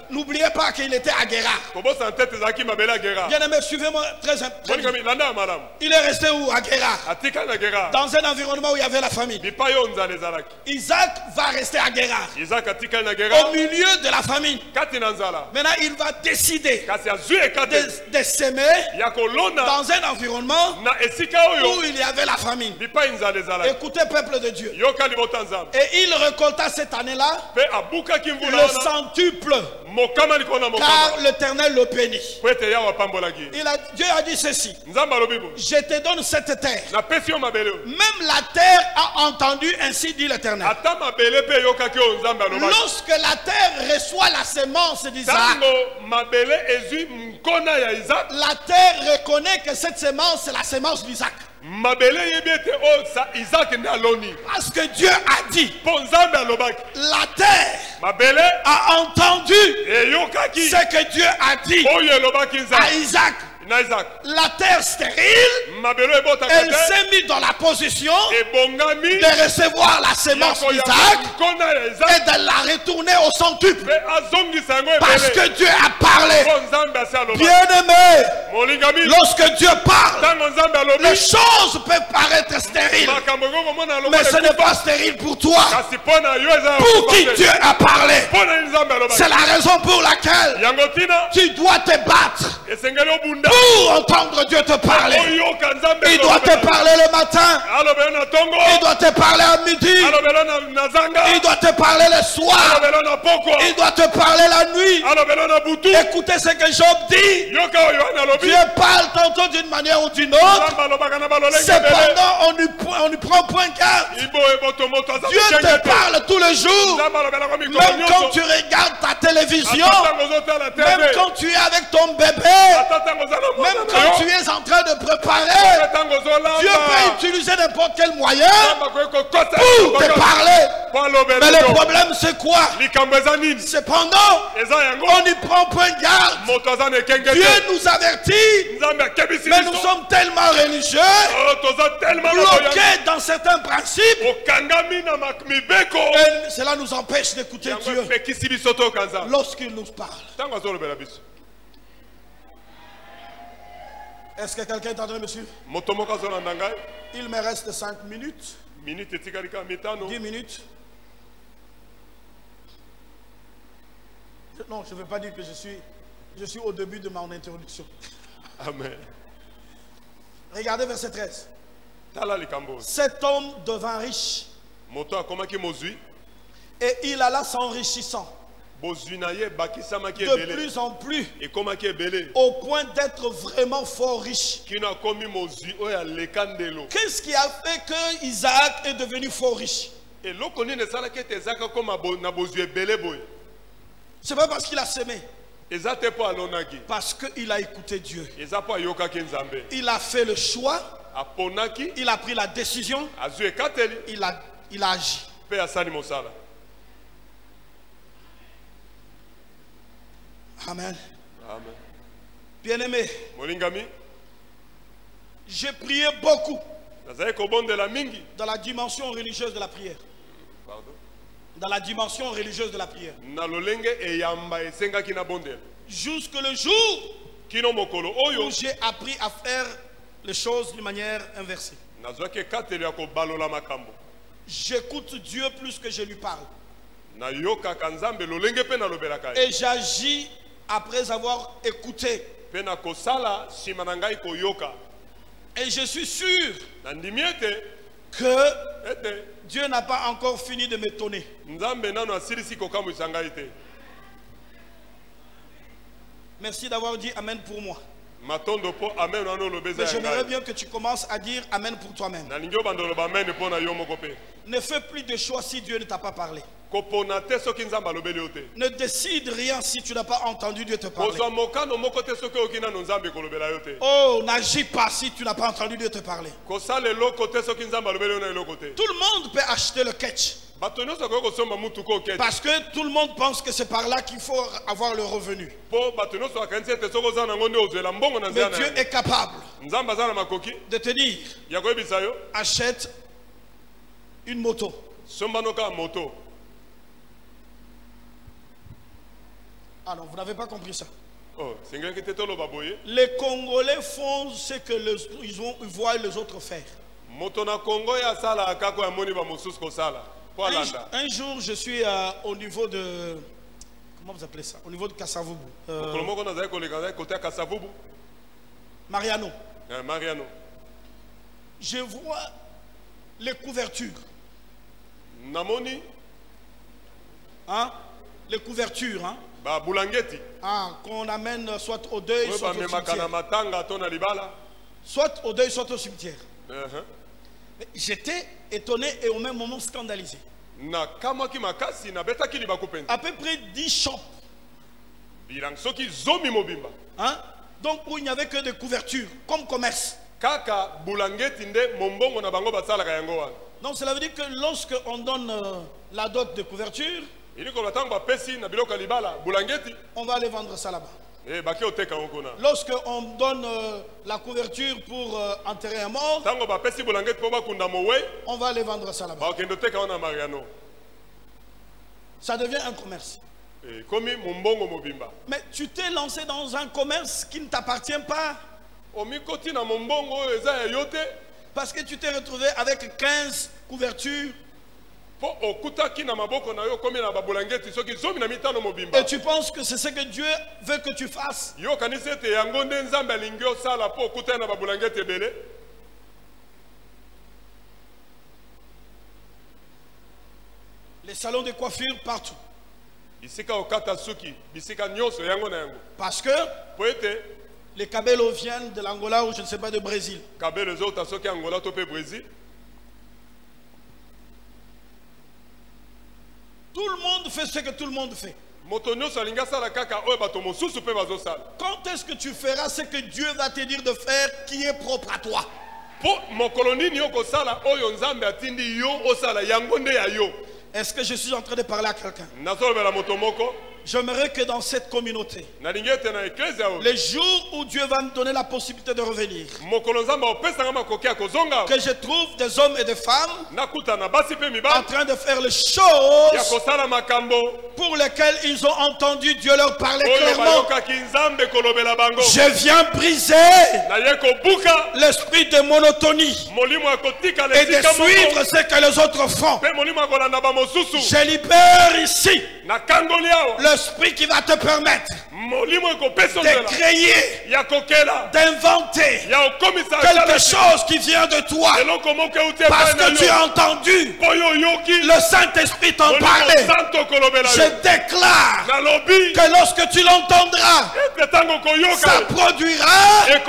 N'oubliez pas qu'il était à Guérar. Bien aimé, suivez-moi très bien. Il est resté où? À Guérar. Dans un environnement où il y avait la famine. Isaac va rester à Guérar, au milieu de la famine. Maintenant, il va décider de s'aimer dans un environnement où il y avait la famine. Écoutez, peuple de Dieu. Et il récolta cette année-là le centuple, car l'Éternel le bénit. Dieu a dit ceci: je te donne cette terre. Même la terre a entendu, ainsi dit l'Éternel. Lorsque la terre reçoit la sémence d'Isaac, la terre reconnaît que cette sémence, c'est la sémence d'Isaac. Parce que Dieu a dit. La terre a entendu ce que Dieu a dit à Isaac. La terre stérile, elle s'est mise dans la position de recevoir la semence d'Isaac et de la retourner au centuple. Parce que Dieu a parlé. Bien-aimé, lorsque Dieu parle, les choses peuvent paraître stériles, mais ce n'est pas stérile pour toi. Pour qui Dieu a parlé. C'est la raison pour laquelle tu dois te battre pour entendre Dieu te parler. Il doit te parler le matin. Il doit te parler à midi. Il doit te parler le soir. Il doit te parler la nuit. Écoutez ce que Job dit. Dieu parle tantôt d'une manière ou d'une autre. Cependant, on lui prend point garde. Dieu te parle tous les jours. Même quand tu regardes ta télévision. Même quand tu es avec ton bébé. Même quand tu es en train de préparer, Dieu peut utiliser n'importe quel moyen pour te parler. Mais le problème c'est quoi? Cependant, on y prend point garde. Dieu nous avertit, mais nous sommes tellement religieux, bloqués dans certains principes, et cela nous empêche d'écouter Dieu lorsqu'il nous parle. Est-ce que quelqu'un est en train de me suivre? Il me reste 5 minutes. 10 minutes. Non, je ne veux pas dire que je suis au début de mon introduction. Amen. Regardez verset 13. Cet homme devint riche. Et il alla s'enrichissant. De plus en plus, au point d'être vraiment fort riche. Qu'est-ce qui a fait que Isaac est devenu fort riche? C'est pas parce qu'il a semé. Parce qu'il a écouté Dieu. Il a fait le choix. Il a pris la décision. Il a agi. Amen. Amen. Bien-aimé, j'ai prié beaucoup dans la dimension religieuse de la prière. Dans la dimension religieuse de la prière. Jusque le jour où j'ai appris à faire les choses d'une manière inversée. J'écoute Dieu plus que je lui parle. Et j'agis après avoir écouté. Et je suis sûr que Dieu n'a pas encore fini de m'étonner. Merci d'avoir dit Amen pour moi. Mais j'aimerais bien que tu commences à dire Amen pour toi-même. Ne fais plus de choix si Dieu ne t'a pas parlé. Ne décide rien si tu n'as pas entendu Dieu te parler. Oh, n'agis pas si tu n'as pas entendu Dieu te parler. Tout le monde peut acheter le ketch. Parce que tout le monde pense que c'est par là qu'il faut avoir le revenu. Mais Dieu est capable de te dire, achète une moto. Ah non, vous n'avez pas compris ça. Les Congolais font ce que ils voient les autres faire. Un jour, je suis au niveau de... Comment vous appelez ça? Au niveau de Kasavubu. Mariano. Je vois les couvertures. Hein? Les couvertures, hein? Qu'on amène soit au deuil, soit au cimetière. Soit au deuil, soit au cimetière. J'étais étonné et au même moment scandalisé. À peu près 10 shops. Hein? Donc où il n'y avait que des couvertures, comme commerce. Donc cela veut dire que lorsque on donne la dot de couverture, on va aller vendre ça là-bas. Lorsque on donne la couverture pour enterrer un mort, on va aller vendre ça là-bas. Ça devient un commerce. Mais tu t'es lancé dans un commerce qui ne t'appartient pas. Parce que tu t'es retrouvé avec 15 couvertures. Et tu penses que c'est ce que Dieu veut que tu fasses. Les salons de coiffure partout. Parce que les Kabelos viennent de l'Angola ou je ne sais pas de Brésil. Tout le monde fait ce que tout le monde fait. Quand est-ce que tu feras ce que Dieu va te dire de faire qui est propre à toi? Est-ce que je suis en train de parler à quelqu'un? J'aimerais que dans cette communauté, les jours où Dieu va me donner la possibilité de revenir, que je trouve des hommes et des femmes en train de faire les choses pour lesquelles ils ont entendu Dieu leur parler clairement. Je viens briser l'esprit de monotonie et de suivre ce que les autres font. Je libère ici l'esprit qui va te permettre de créer, d'inventer quelque chose qui vient de toi parce que tu as entendu le Saint-Esprit t'en parler. Je déclare que lorsque tu l'entendras, ça produira et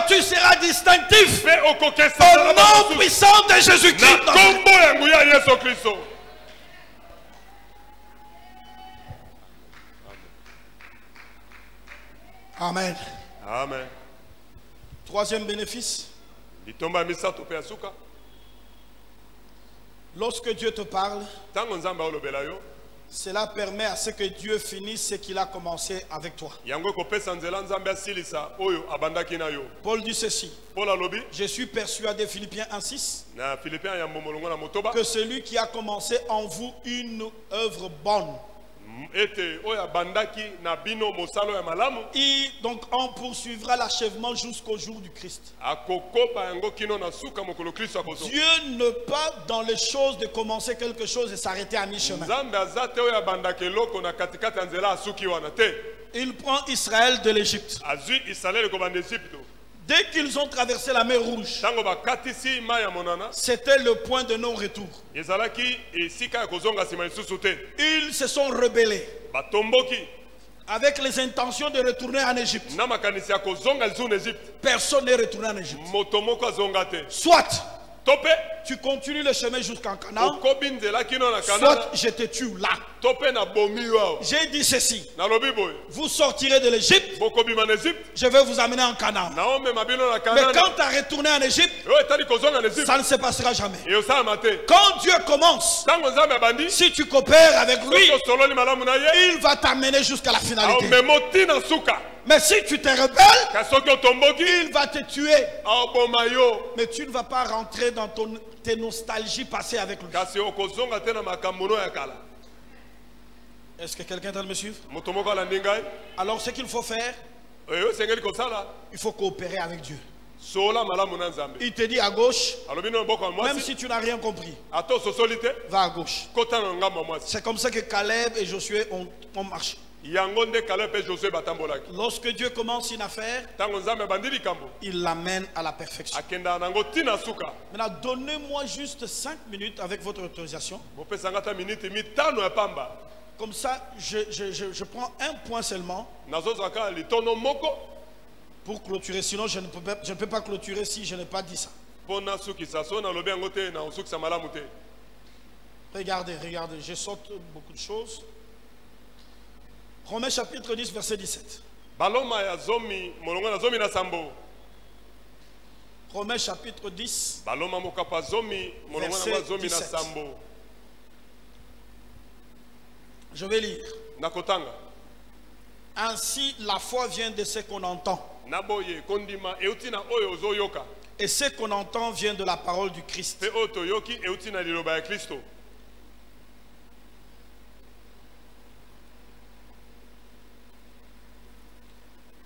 tu seras distinctif au nom puissant de Jésus-Christ. Amen. Amen. Troisième bénéfice. Lorsque Dieu te parle, cela permet à ce que Dieu finisse ce qu'il a commencé avec toi. Paul dit ceci. Je suis persuadé, Philippiens 1:6, que celui qui a commencé en vous une œuvre bonne, et donc on poursuivra l'achèvement jusqu'au jour du Christ. Dieu ne pas dans les choses de commencer quelque chose et s'arrêter à mi-chemin. Il prend Israël de l'Égypte. Dès qu'ils ont traversé la mer Rouge, c'était le point de non-retour. Ils se sont rebellés avec les intentions de retourner en Égypte. Personne n'est retourné en Égypte. Soit tu continues le chemin jusqu'en Canaan, soit je te tue là. J'ai dit ceci: vous sortirez de l'Égypte, je vais vous amener en Canaan. Mais quand tu as retourné en Égypte, ça ne se passera jamais. Quand Dieu commence, si tu coopères avec lui, il va t'amener jusqu'à la finalité. Mais si tu te rebelles, il va te tuer. Mais tu ne vas pas rentrer dans tes nostalgies passées avec lui. Est-ce que quelqu'un est en train de me suivre? Alors ce qu'il faut faire, il faut coopérer avec Dieu. Il te dit à gauche, même si tu n'as rien compris, va à gauche. C'est comme ça que Caleb et Josué ont marché. Lorsque Dieu commence une affaire, il l'amène à la perfection. Maintenant, donnez-moi juste 5 minutes avec votre autorisation. Comme ça, je prends un point seulement pour clôturer. Sinon, je ne peux pas clôturer si je n'ai pas dit ça. Regardez, je saute beaucoup de choses. Romains chapitre 10, verset 17. Romains chapitre 10, verset 17. Je vais lire. Ainsi, la foi vient de ce qu'on entend. Et ce qu'on entend vient de la parole du Christ.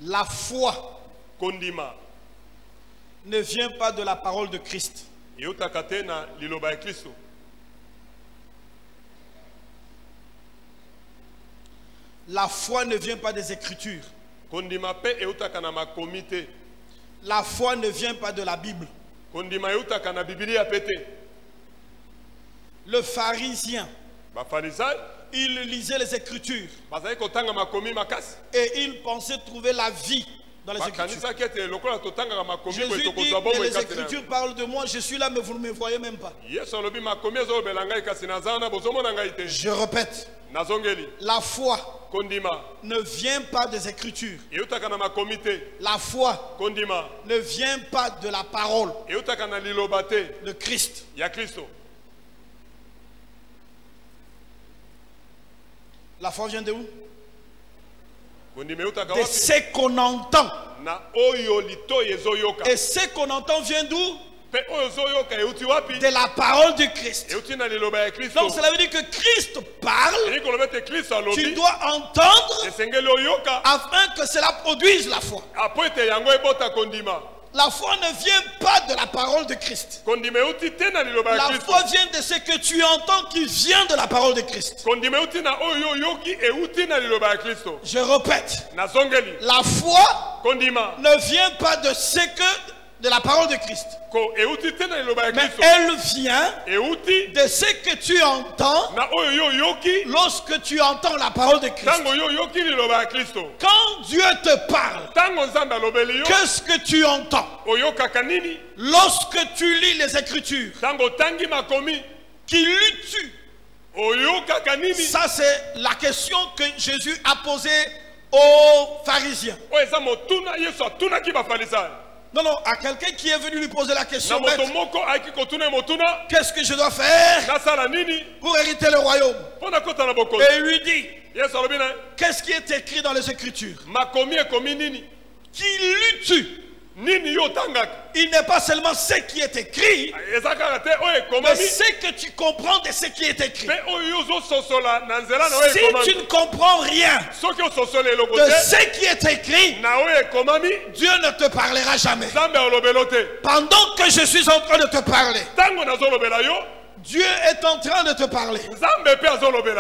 La foi ne vient pas de la parole de Christ. La foi ne vient pas des Écritures. La foi ne vient pas de la Bible. Le pharisien, il lisait les Écritures et il pensait trouver la vie dans les Écritures. Jésus dit, mais les Écritures parlent de moi, je suis là mais vous ne me voyez même pas. Je répète, la foi ne vient pas des Écritures. La foi ne vient pas de la parole de Christ. La foi vient de où? De ce qu'on entend. Et ce qu'on entend vient d'où? De la parole du Christ. Donc cela veut dire que Christ parle. Tu dois entendre afin que cela produise la foi. La foi ne vient pas de la parole de Christ. La foi vient de ce que tu entends qui vient de la parole de Christ. Je répète. La foi ne vient pas de ce que de la parole de Christ. Mais elle vient de ce que tu entends lorsque tu entends la parole de Christ. Quand Dieu te parle, qu'est-ce que tu entends? Lorsque tu lis les Écritures, qui lis-tu? Ça c'est la question que Jésus a posée aux pharisiens. Non, non, à quelqu'un qui est venu lui poser la question, qu'est-ce que je dois faire pour hériter le royaume? Et il lui dit, qu'est-ce qui est écrit dans les Écritures? Qui lis-tu? Il n'est pas seulement ce qui est écrit, mais ce que tu comprends de ce qui est écrit. Si tu ne comprends rien de ce qui est écrit, Dieu ne te parlera jamais. Pendant que je suis en train de te parler, Dieu est en train de te parler.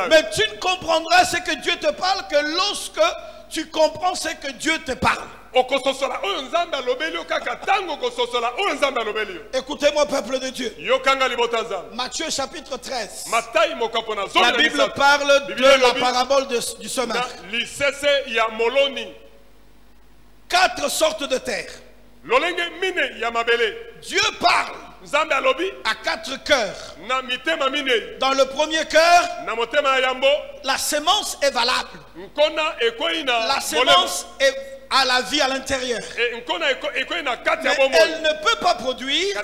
Mais tu ne comprendras ce que Dieu te parle que lorsque tu comprends ce que Dieu te parle. Écoutez-moi, peuple de Dieu. Matthieu chapitre 13. La Bible parle de la parabole du semeur. 4 sortes de terre. Dieu parle à 4 cœurs. Dans le premier cœur, la sémence est valable. La sémence a la vie à l'intérieur. Mais elle ne peut pas produire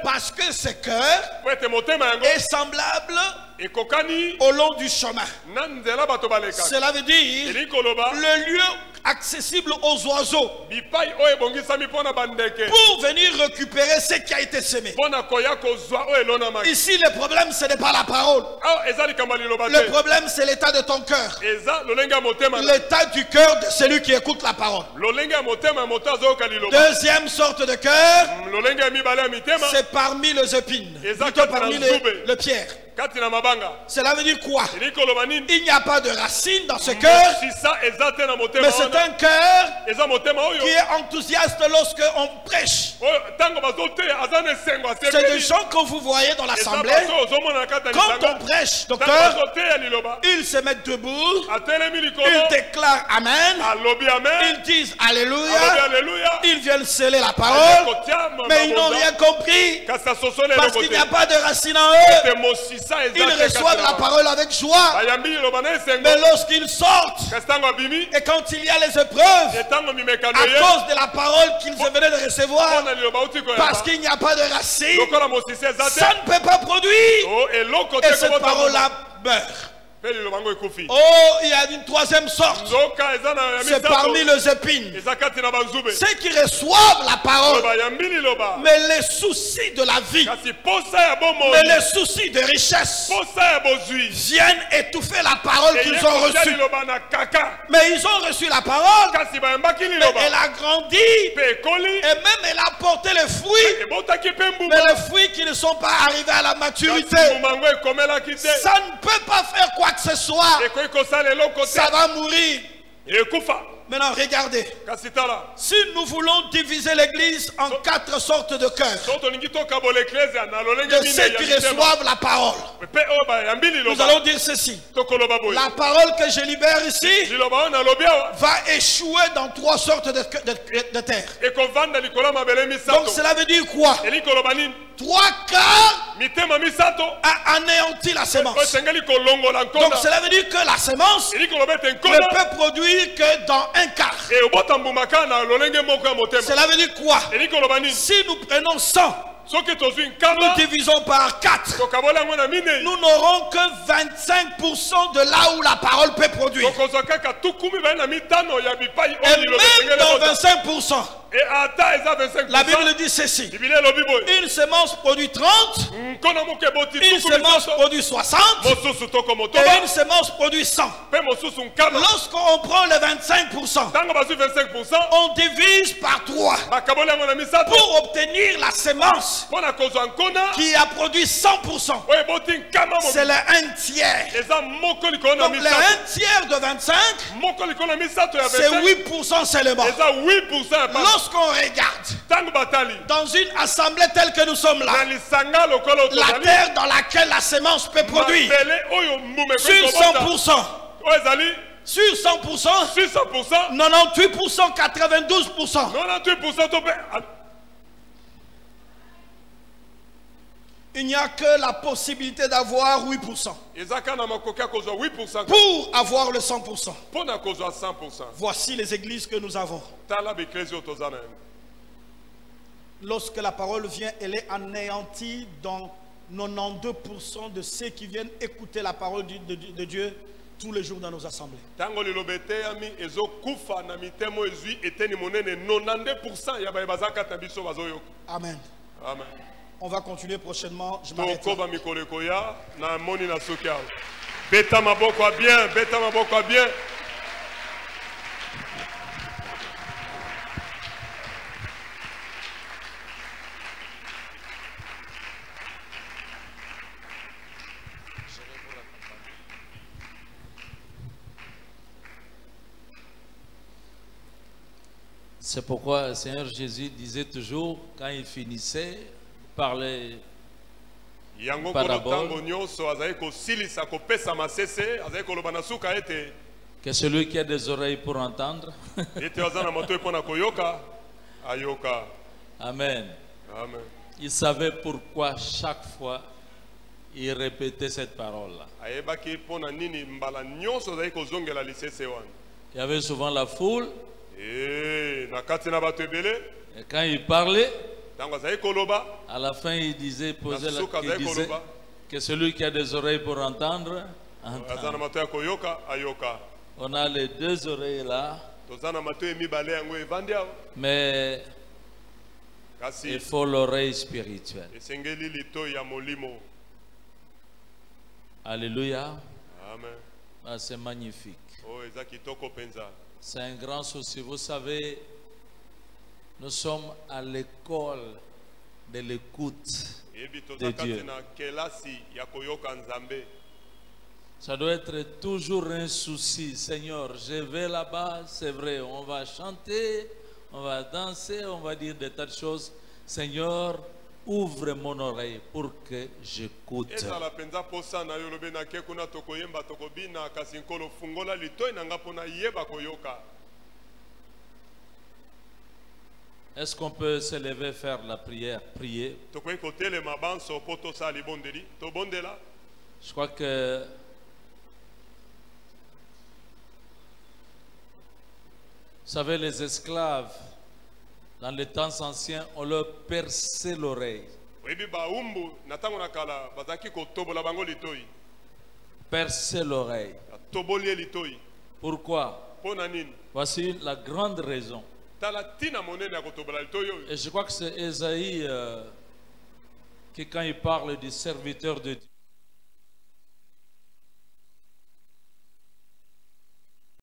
parce que ce cœur est semblable au long du chemin. Cela veut dire le lieu accessible aux oiseaux pour venir récupérer ce qui a été semé. Ici le problème ce n'est pas la parole. Le problème c'est l'état de ton cœur. L'état du cœur de celui qui écoute la parole. Deuxième sorte de cœur, c'est parmi les épines, plutôt parmi les pierres. Cela veut dire quoi? Il n'y a pas de racine dans ce cœur, mais c'est un cœur qui est enthousiaste lorsqu'on prêche. C'est des gens que vous voyez dans l'assemblée. Quand on prêche, docteur, ils se mettent debout, ils déclarent Amen, ils disent Alléluia, ils viennent sceller la parole, mais ils n'ont rien compris parce qu'il n'y a pas de racine en eux. Ils reçoivent la parole avec joie. Mais lorsqu'ils sortent, et quand il y a les épreuves, à cause de la parole qu'ils venaient de recevoir, parce qu'il n'y a pas de racine, ça ne peut pas produire. Et cette parole-là meurt. Oh, il y a une troisième sorte. C'est parmi les épines. Ceux qui reçoivent la parole, mais les soucis de la vie, mais les soucis de richesse viennent étouffer la parole qu'ils ont reçue. Mais ils ont reçu la parole, mais elle a grandi, et même elle a porté les fruits, mais les fruits qui ne sont pas arrivés à la maturité. Ça ne peut pas faire quoi que ce soit, ça va mourir. Maintenant, regardez. Si nous voulons diviser l'église en 4 sortes de cœurs, de ceux qui reçoivent la parole, nous allons dire ceci. La parole que je libère ici va échouer dans 3 sortes de terre. Donc cela veut dire quoi? 3 quarts a anéanti la semence. Donc cela veut dire que la semence ne peut produire que dans 1 quart. Cela veut dire quoi? Si nous prenons 100, nous divisons par 4, nous n'aurons que 25% de là où la parole peut produire. Et même dans 25%, la Bible dit ceci: une semence produit 30, une semence produit 60, et une semence produit 100. Lorsqu'on prend les 25%, on divise par 3 pour obtenir la semence qui a produit 100%. C'est le 1 tiers. Donc le 1 tiers de 25, c'est 8% seulement. Lorsqu'on regarde dans une assemblée telle que nous sommes là, la terre dans laquelle la semence peut produire, sur 100%, sur 100%, 98%, 92%. Il n'y a que la possibilité d'avoir 8%. Pour avoir le 100%. Voici les églises que nous avons. Lorsque la parole vient, elle est anéantie dans 92% de ceux qui viennent écouter la parole de Dieu tous les jours dans nos assemblées. Amen. Amen. On va continuer prochainement. Je m'arrête. C'est pourquoi le Seigneur Jésus disait toujours, quand il finissait, parler parabole, que celui qui a des oreilles pour entendre. Amen. Amen. Il savait pourquoi chaque fois il répétait cette parole-là. Il y avait souvent la foule. Et quand il parlait, à la fin il disait, que celui qui a des oreilles pour entendre, on a les 2 oreilles là, mais il faut l'oreille spirituelle. Alléluia. Ah, c'est magnifique. C'est un grand souci. Vous savez, nous sommes à l'école de l'écoute de Dieu. Ça doit être toujours un souci. Seigneur, je vais là-bas, c'est vrai, on va chanter, on va danser, on va dire des tas de choses. Seigneur, ouvre mon oreille pour que j'écoute. Est-ce qu'on peut se lever faire la prière, prier? Je crois que vous savez, les esclaves, dans les temps anciens, on leur perçait l'oreille. Percer l'oreille. Pourquoi? Voici la grande raison. Et je crois que c'est Ésaïe qui, quand il parle du serviteur de Dieu,